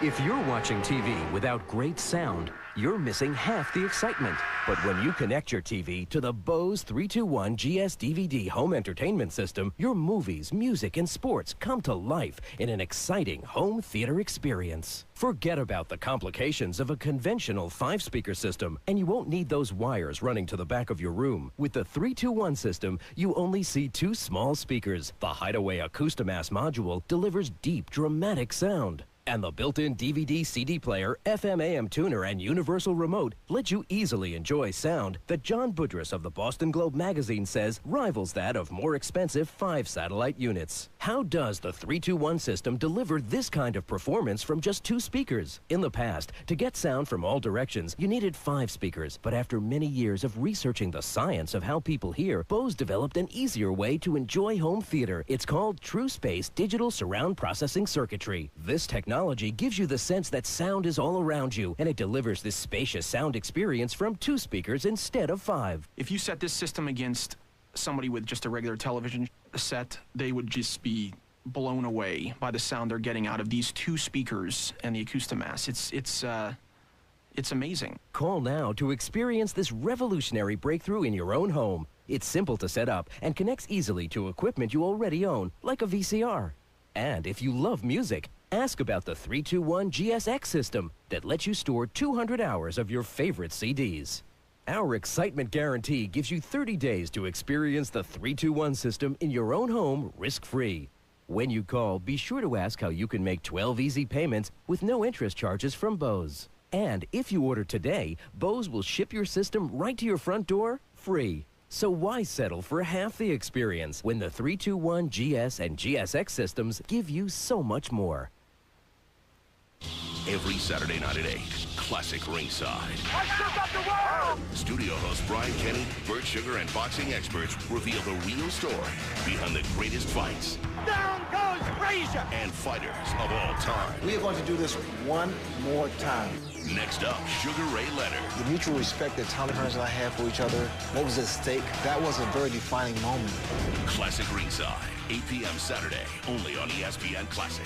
If you're watching TV without great sound, you're missing half the excitement. But when you connect your TV to the Bose 321 GS DVD home entertainment system, your movies, music, and sports come to life in an exciting home theater experience. Forget about the complications of a conventional 5-speaker system, and you won't need those wires running to the back of your room. With the 321 system, you only see 2 small speakers. The Hideaway Acoustimass module delivers deep, dramatic sound. And the built-in DVD CD player, FM AM tuner, and universal remote let you easily enjoy sound that John Budrus of the Boston Globe magazine says rivals that of more expensive 5-satellite units. How does the 321 system deliver this kind of performance from just 2 speakers? In the past, to get sound from all directions, you needed 5 speakers, but after many years of researching the science of how people hear, Bose developed an easier way to enjoy home theater. It's called True Space Digital Surround Processing Circuitry. This technology gives you the sense that sound is all around you, and it delivers this spacious sound experience from 2 speakers instead of 5. If you set this system against somebody with just a regular television set, they would just be blown away by the sound they're getting out of these 2 speakers and the Acoustimass. It's amazing. Call now to experience this revolutionary breakthrough in your own home. It's simple to set up and connects easily to equipment you already own, like a VCR. And if you love music, ask about the 321 GSX system that lets you store 200 hours of your favorite CDs. Our excitement guarantee gives you 30 days to experience the 321 system in your own home risk-free. When you call, be sure to ask how you can make 12 easy payments with no interest charges from Bose. And if you order today, Bose will ship your system right to your front door free. So why settle for half the experience when the 321 GS and GSX systems give you so much more? Every Saturday night at 8, Classic Ringside. Studio host Brian Kenny, Bert Sugar, and boxing experts reveal the real story behind the greatest fights. Down goes Frazier! And fighters of all time. We are going to do this one more time. Next up, Sugar Ray Leonard. The mutual respect that Tommy Hearns and I have for each other, what was at stake, that was a very defining moment. Classic Ringside, 8 p.m. Saturday, only on ESPN Classic.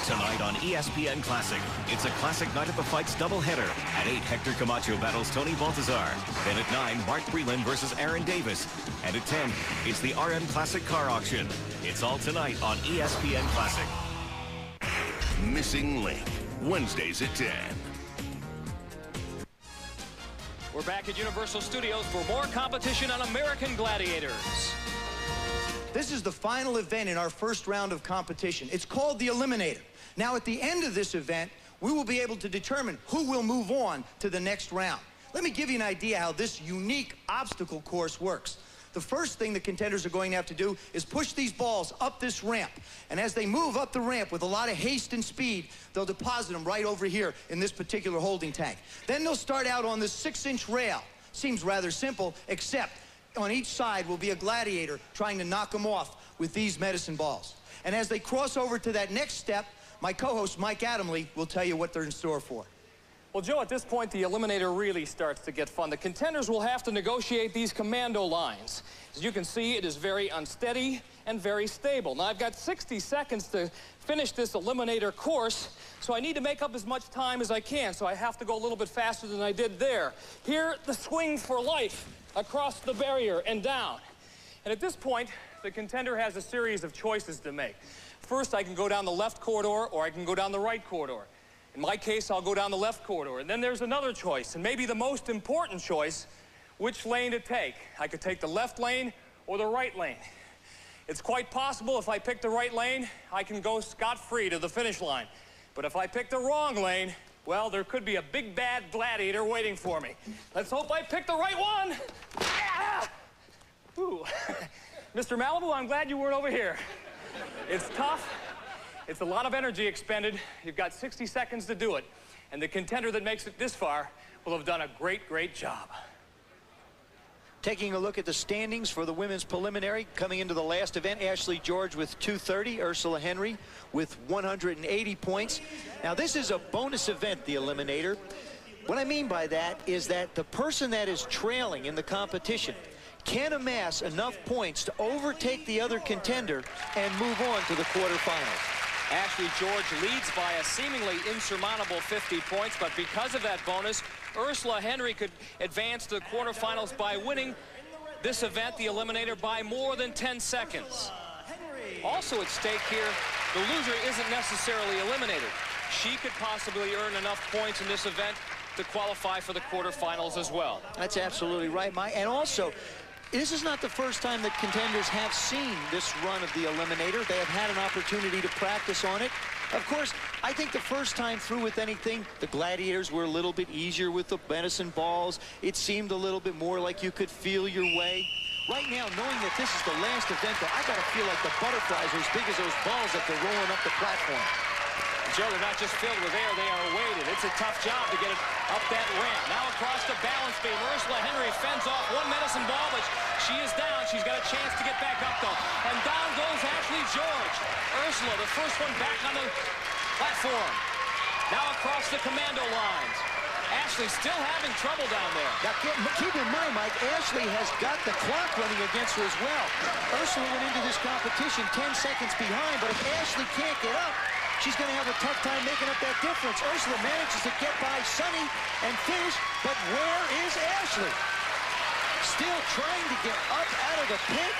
Tonight on ESPN Classic, it's a Classic Night at the Fights doubleheader. At 8, Hector Camacho battles Tony Baltazar. Then at 9, Mark Breland versus Aaron Davis. And at 10, it's the RM Classic Car Auction. It's all tonight on ESPN Classic. Missing Link, Wednesdays at 10. We're back at Universal Studios for more competition on American Gladiators. This is the final event in our first round of competition. It's called the Eliminator. Now, at the end of this event, we will be able to determine who will move on to the next round. Let me give you an idea how this unique obstacle course works. The first thing the contenders are going to have to do is push these balls up this ramp. And as they move up the ramp with a lot of haste and speed, they'll deposit them right over here in this particular holding tank. Then they'll start out on this 6-inch rail. Seems rather simple, except on each side will be a gladiator trying to knock them off with these medicine balls. And as they cross over to that next step, my co-host Mike Adamley will tell you what they're in store for. Well, Joe, at this point, the eliminator really starts to get fun. The contenders will have to negotiate these commando lines. As you can see, it is very unsteady and very stable. Now, I've got 60 seconds to finish this eliminator course, so I need to make up as much time as I can, so I have to go a little bit faster than I did there. Here, the swing for life across the barrier and down. And at this point, the contender has a series of choices to make. First, I can go down the left corridor, or I can go down the right corridor. In my case, I'll go down the left corridor. And then there's another choice, and maybe the most important choice, which lane to take. I could take the left lane or the right lane. It's quite possible if I pick the right lane, I can go scot-free to the finish line. But if I pick the wrong lane, well, there could be a big bad gladiator waiting for me. Let's hope I pick the right one. Ah! Ooh. Mr. Malibu, I'm glad you weren't over here. It's tough. It's a lot of energy expended. You've got 60 seconds to do it. And the contender that makes it this far will have done a great, great job. Taking a look at the standings for the women's preliminary, coming into the last event, Ashley George with 230, Ursula Henry with 180 points. Now, this is a bonus event, the eliminator. What I mean by that is that the person that is trailing in the competition can amass enough points to overtake the other contender and move on to the quarterfinals. Ashley George leads by a seemingly insurmountable 50 points, but because of that bonus, Ursula Henry could advance to the quarterfinals by winning this event, the eliminator, by more than 10 seconds. Also at stake here, the loser isn't necessarily eliminated. She could possibly earn enough points in this event to qualify for the quarterfinals as well. That's absolutely right, Mike. And also, this is not the first time that contenders have seen this run of the eliminator. They have had an opportunity to practice on it. Of course, I think the first time through with anything, the gladiators were a little bit easier with the medicine balls. It seemed a little bit more like you could feel your way. Right now, knowing that this is the last event, though, I got to feel like the butterflies are as big as those balls that they're rolling up the platform. Joe, they're not just filled with air, they are weighted. It's a tough job to get it up that ramp. Now across the balance beam, Ursula Henry fends off one medicine ball, but she is down. She's got a chance to get back up, though. And down goes Ashley George. Ursula, the first one back on the platform. Now across the commando lines. Ashley still having trouble down there. Now, keep in mind, Mike, Ashley has got the clock running against her as well. Ursula went into this competition 10 seconds behind, but if Ashley can't get up, she's going to have a tough time making up that difference. Ursula manages to get by Sunny and finish, but where is Ashley? Still trying to get up out of the pit.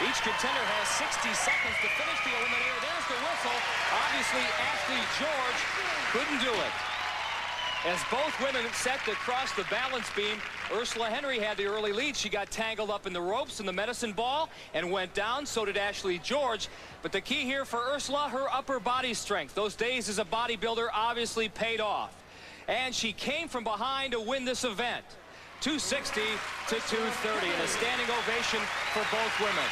Each contender has 60 seconds to finish the eliminator. There's the whistle. Obviously, Ashley George couldn't do it. As both women set to cross the balance beam, Ursula Henry had the early lead. She got tangled up in the ropes in the medicine ball and went down. So did Ashley George. But the key here for Ursula, her upper body strength. Those days as a bodybuilder obviously paid off. And she came from behind to win this event. 260 to 230, and a standing ovation for both women.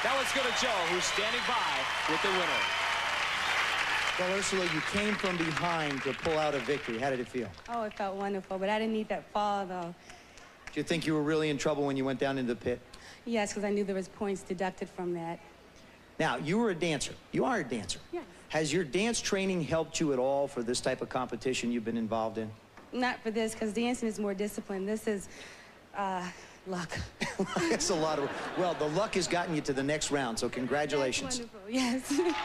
Now let's go to Joe, who's standing by with the winner. Well, Ursula, you came from behind to pull out a victory. How did it feel? Oh, it felt wonderful, but I didn't need that fall, though. Did you think you were really in trouble when you went down into the pit? Yes, because I knew there was points deducted from that. Now, you were a dancer. You are a dancer. Yes. Has your dance training helped you at all for this type of competition you've been involved in? Not for this, because dancing is more discipline. This is luck. It's a lot of... Well, the luck has gotten you to the next round, so congratulations. That's wonderful, yes.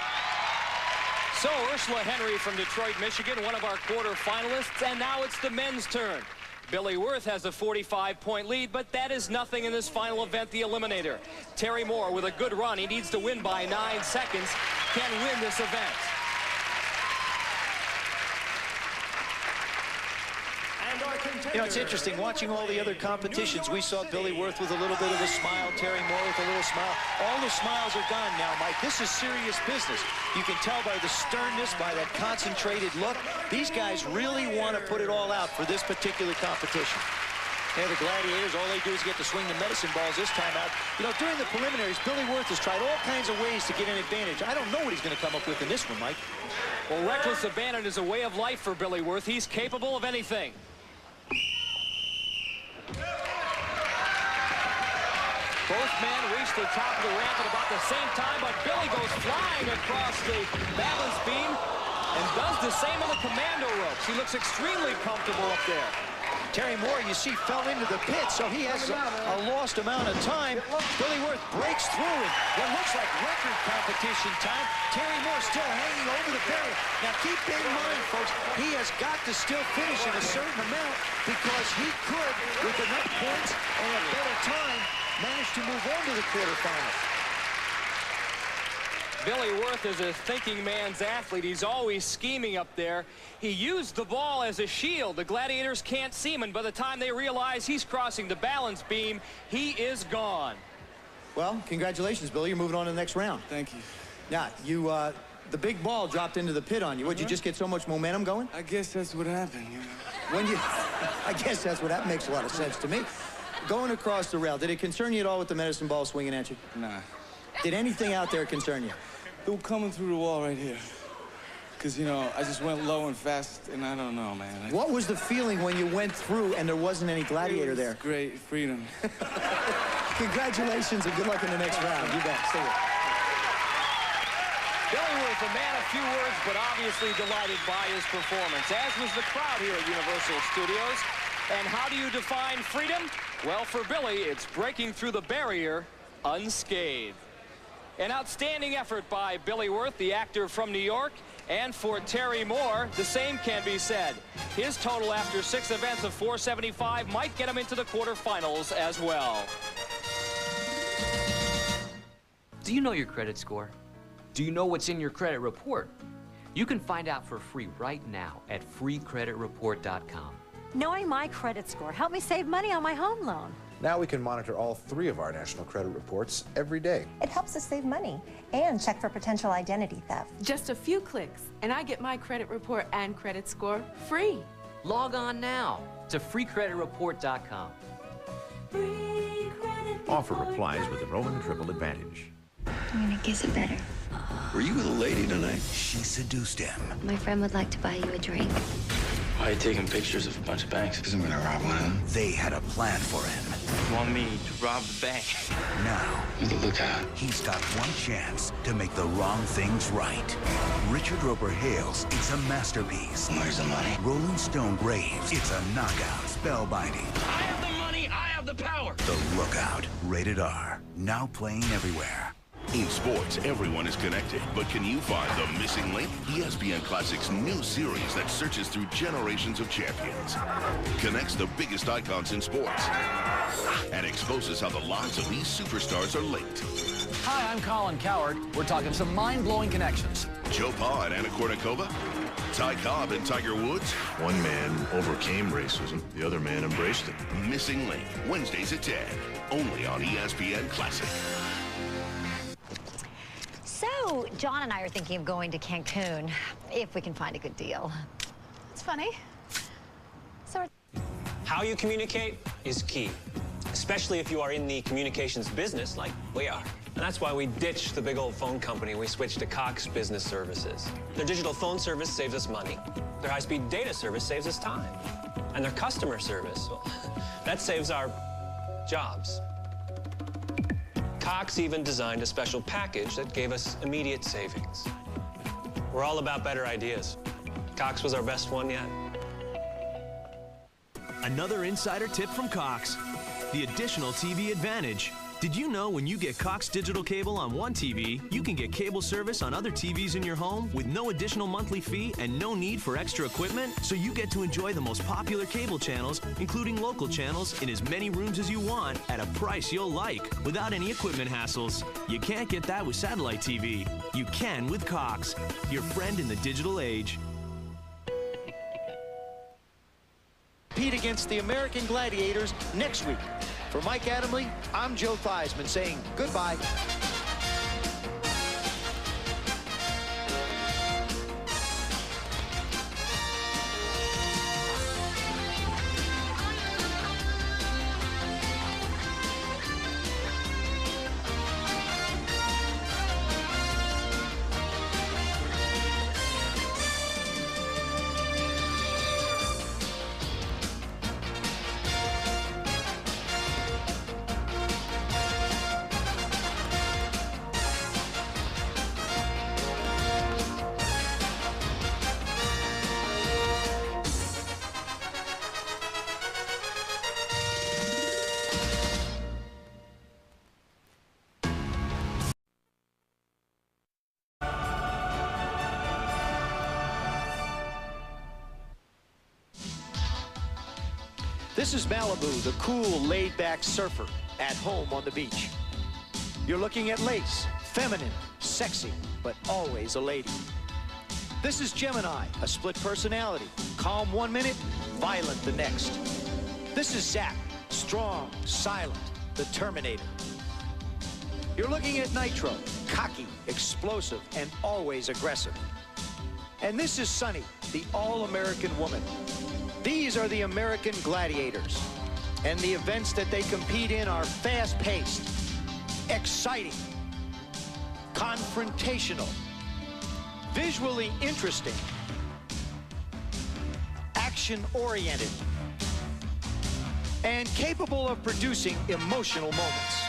So, Ursula Henry from Detroit, Michigan, one of our quarterfinalists, and now it's the men's turn. Billy Worth has a 45-point lead, but that is nothing in this final event, the eliminator. Terry Moore with a good run. He needs to win by 9 seconds. Can win this event. You know, it's interesting, watching all the other competitions, we saw Billy Worth with a little bit of a smile, Terry Moore with a little smile. All the smiles are gone now, Mike. This is serious business. You can tell by the sternness, by that concentrated look. These guys really want to put it all out for this particular competition. Yeah, the Gladiators, all they do is get to swing the medicine balls this time out. You know, during the preliminaries, Billy Wirth has tried all kinds of ways to get an advantage. I don't know what he's going to come up with in this one, Mike. Well, reckless abandon is a way of life for Billy Wirth. He's capable of anything. Both men reach the top of the ramp at about the same time, but Billy goes flying across the balance beam and does the same on the commando ropes. He looks extremely comfortable up there. Terry Moore, you see, fell into the pit, so he has a lost amount of time. Billy Wirth breaks through in what looks like record competition time. Terry Moore still hanging over the barrier. Now, keep in mind, folks, he has got to still finish in a certain amount because he could, with enough points and a better time, manage to move on to the quarterfinals. Billy Wirth is a thinking man's athlete. He's always scheming up there. He used the ball as a shield. The Gladiators can't see him, and by the time they realize he's crossing the balance beam, he is gone. Well, congratulations, Billy. You're moving on to the next round. Thank you. Now, the big ball dropped into the pit on you. Would you just get so much momentum going? I guess that's what happened, you know. I guess that's what that makes a lot of sense to me. Going across the rail, did it concern you at all with the medicine ball swinging at you? Nah. Did anything out there concern you? They were coming through the wall right here. Because, you know, I just went low and fast, and I don't know, man. What was the feeling when you went through and there wasn't any gladiator there? Great freedom. Congratulations and good luck in the next round. You bet. See you. Billy Wirth, a man of few words, but obviously delighted by his performance, as was the crowd here at Universal Studios. And how do you define freedom? Well, for Billy, it's breaking through the barrier unscathed. An outstanding effort by Billy Wirth, the actor from New York. And for Terry Moore, the same can be said. His total after 6 events of 475 might get him into the quarterfinals as well. Do you know your credit score? Do you know what's in your credit report? You can find out for free right now at freecreditreport.com. Knowing my credit score helped me save money on my home loan. Now we can monitor all 3 of our national credit reports every day. It helps us save money and check for potential identity theft. Just a few clicks, and I get my credit report and credit score free. Log on now to freecreditreport.com. Offer applies with the Roman Triple Advantage. I'm gonna kiss it better. Were you with a lady tonight? She seduced him. My friend would like to buy you a drink. Why are you taking pictures of a bunch of banks? Because I'm gonna rob one of them. They had a plan for him. You want me to rob the bank? Now, You're the lookout. he's got one chance to make the wrong things right. Richard Roper Hales, it's a masterpiece. Where's the money? Rolling Stone raves, it's a knockout, spellbinding. I have the money, I have the power. The Lookout, rated R, now playing everywhere. In sports, everyone is connected, but can you find the missing link? ESPN Classic's new series that searches through generations of champions, connects the biggest icons in sports, and exposes how the lives of these superstars are linked. Hi, I'm Colin Coward. We're talking some mind-blowing connections. Joe Pa and Anna Kournikova, Ty Cobb and Tiger Woods. One man overcame racism, the other man embraced it. Missing Link, Wednesdays at 10, only on ESPN Classic. So, John and I are thinking of going to Cancun, if we can find a good deal. It's funny. So How you communicate is key, especially if you are in the communications business like we are. And that's why we ditched the big old phone company. We switched to Cox Business Services. Their digital phone service saves us money. Their high-speed data service saves us time. And their customer service, well, that saves our jobs. Cox even designed a special package that gave us immediate savings. We're all about better ideas. Cox was our best one yet. Another insider tip from Cox, the additional TV advantage. Did you know when you get Cox digital cable on one TV, you can get cable service on other TVs in your home with no additional monthly fee and no need for extra equipment? So you get to enjoy the most popular cable channels, including local channels, in as many rooms as you want at a price you'll like, without any equipment hassles. You can't get that with satellite TV. You can with Cox, your friend in the digital age. Compete against the American Gladiators next week. For Mike Adamle, I'm Joe Theismann saying goodbye. This is Malibu, the cool, laid-back surfer, at home on the beach. You're looking at Lace, feminine, sexy, but always a lady. This is Gemini, a split personality, calm 1 minute, violent the next. This is Zach, strong, silent, the Terminator. You're looking at Nitro, cocky, explosive, and always aggressive. And this is Sunny, the all-American woman. These are the American Gladiators. And the events that they compete in are fast-paced, exciting, confrontational, visually interesting, action-oriented, and capable of producing emotional moments.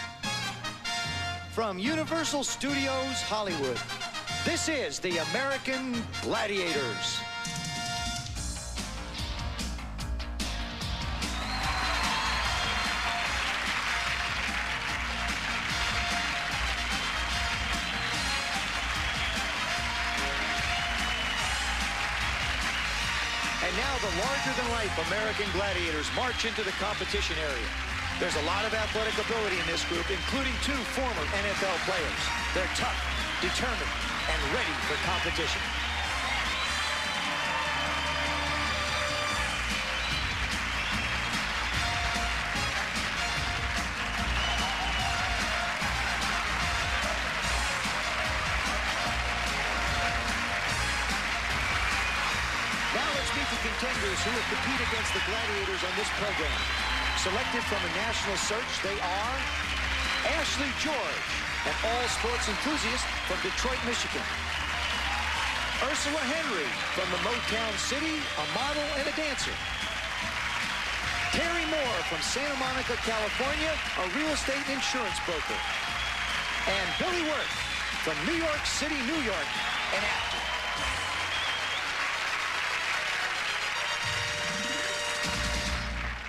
From Universal Studios Hollywood, this is the American Gladiators. And now the larger-than-life American Gladiators march into the competition area. There's a lot of athletic ability in this group, including 2 former NFL players. They're tough, determined, and ready for competition. Now let's meet the contenders who will compete against the Gladiators on this program. Selected from a national search, they are Ashley George, an all-sports enthusiast from Detroit, Michigan. Ursula Henry from the Motown City, a model and a dancer. Terry Moore from Santa Monica, California, a real estate and insurance broker. And Billy Wirth from New York City, New York, an actor.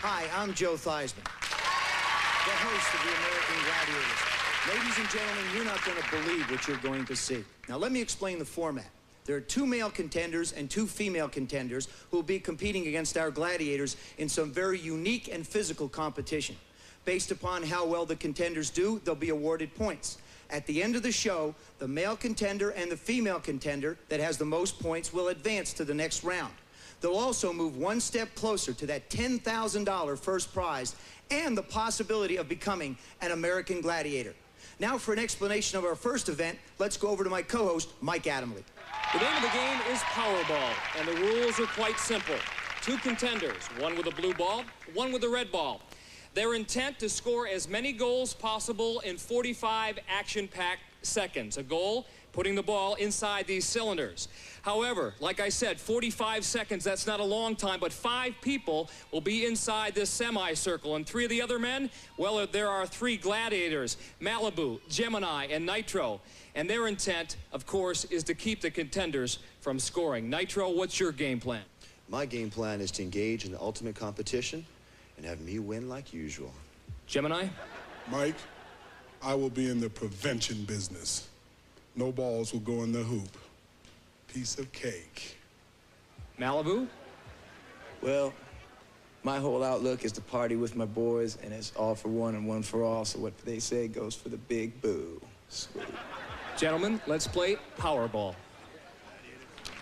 Hi, I'm Joe Theismann, the host of the American Gladiators. Ladies and gentlemen, you're not going to believe what you're going to see. Now, let me explain the format. There are 2 male contenders and 2 female contenders who will be competing against our Gladiators in some very unique and physical competition. Based upon how well the contenders do, they'll be awarded points. At the end of the show, the male contender and the female contender that has the most points will advance to the next round. They'll also move 1 step closer to that $10,000 first prize and the possibility of becoming an American Gladiator. Now for an explanation of our first event, let's go over to my co-host, Mike Adamley. The name of the game is Powerball, and the rules are quite simple. 2 contenders, one with a blue ball, one with a red ball. Their intent to score as many goals possible in 45 action-packed seconds. A goal, putting the ball inside these cylinders. However, like I said, 45 seconds, that's not a long time, but 5 people will be inside this semicircle. And 3 of the other men, well, there are 3 gladiators, Malibu, Gemini, and Nitro. And their intent, of course, is to keep the contenders from scoring. Nitro, what's your game plan? My game plan is to engage in the ultimate competition and have me win like usual. Gemini? Mike, I will be in the prevention business. No balls will go in the hoop. Piece of cake. Malibu? Well, my whole outlook is to party with my boys, and it's all for one and one for all, so what they say goes for the big boo. Sweet. Gentlemen, let's play Powerball.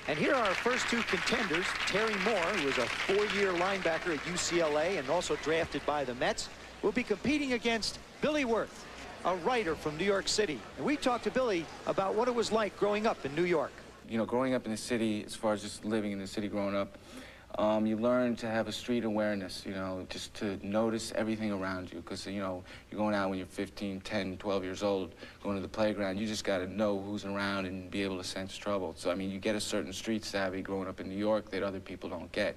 And here are our first 2 contenders. Terry Moore, who is a 4-year linebacker at UCLA and also drafted by the Mets, will be competing against Billy Wirth, a writer from New York City. And we talked to Billy about what it was like growing up in New York. You know, growing up in the city, as far as just living in the city growing up, you learn to have a street awareness, you know, just to notice everything around you. Because, you know, you're going out when you're 15, 10, 12 years old, going to the playground, you just got to know who's around and be able to sense trouble. So, I mean, you get a certain street savvy growing up in New York that other people don't get.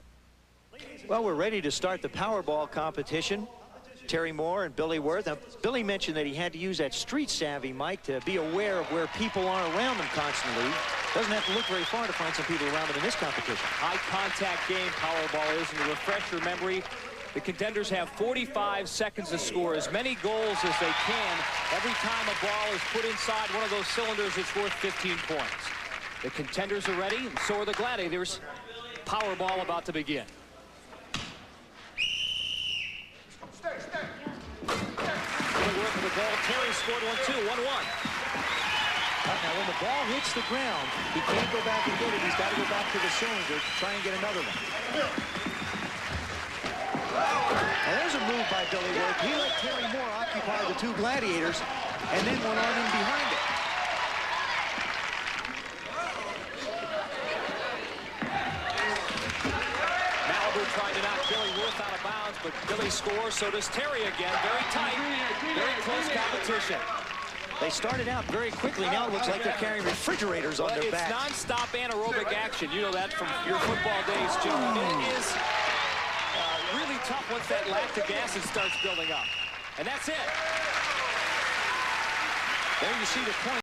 Well, we're ready to start the Powerball competition. Terry Moore and Billy Wirth. Now, Billy mentioned that he had to use that street savvy, Mike, to be aware of where people are around him constantly. Doesn't have to look very far to find some people around him in this competition. High contact game Powerball is, and to refresh your memory, the contenders have 45 seconds to score as many goals as they can. Every time a ball is put inside one of those cylinders, it's worth 15 points. The contenders are ready, and so are the Gladiators. Powerball about to begin. They scored 1-2, 1-1. Now, when the ball hits the ground, he can't go back and get it. He's got to go back to the cylinder to try and get another one. Now, there's a move by Billy Worth. He let Terry Moore occupy the two Gladiators and then went on in behind it. Malibu trying to knock Billy Worth out of bounds, but Billy scores, so does Terry again. Very tight, very close competition. They started out very quickly. Now it looks like they're carrying refrigerators on their back. It's non-stop anaerobic action. You know that from your football days, Jim. It is really tough once that lactic acid starts building up. And that's it. There you see the point.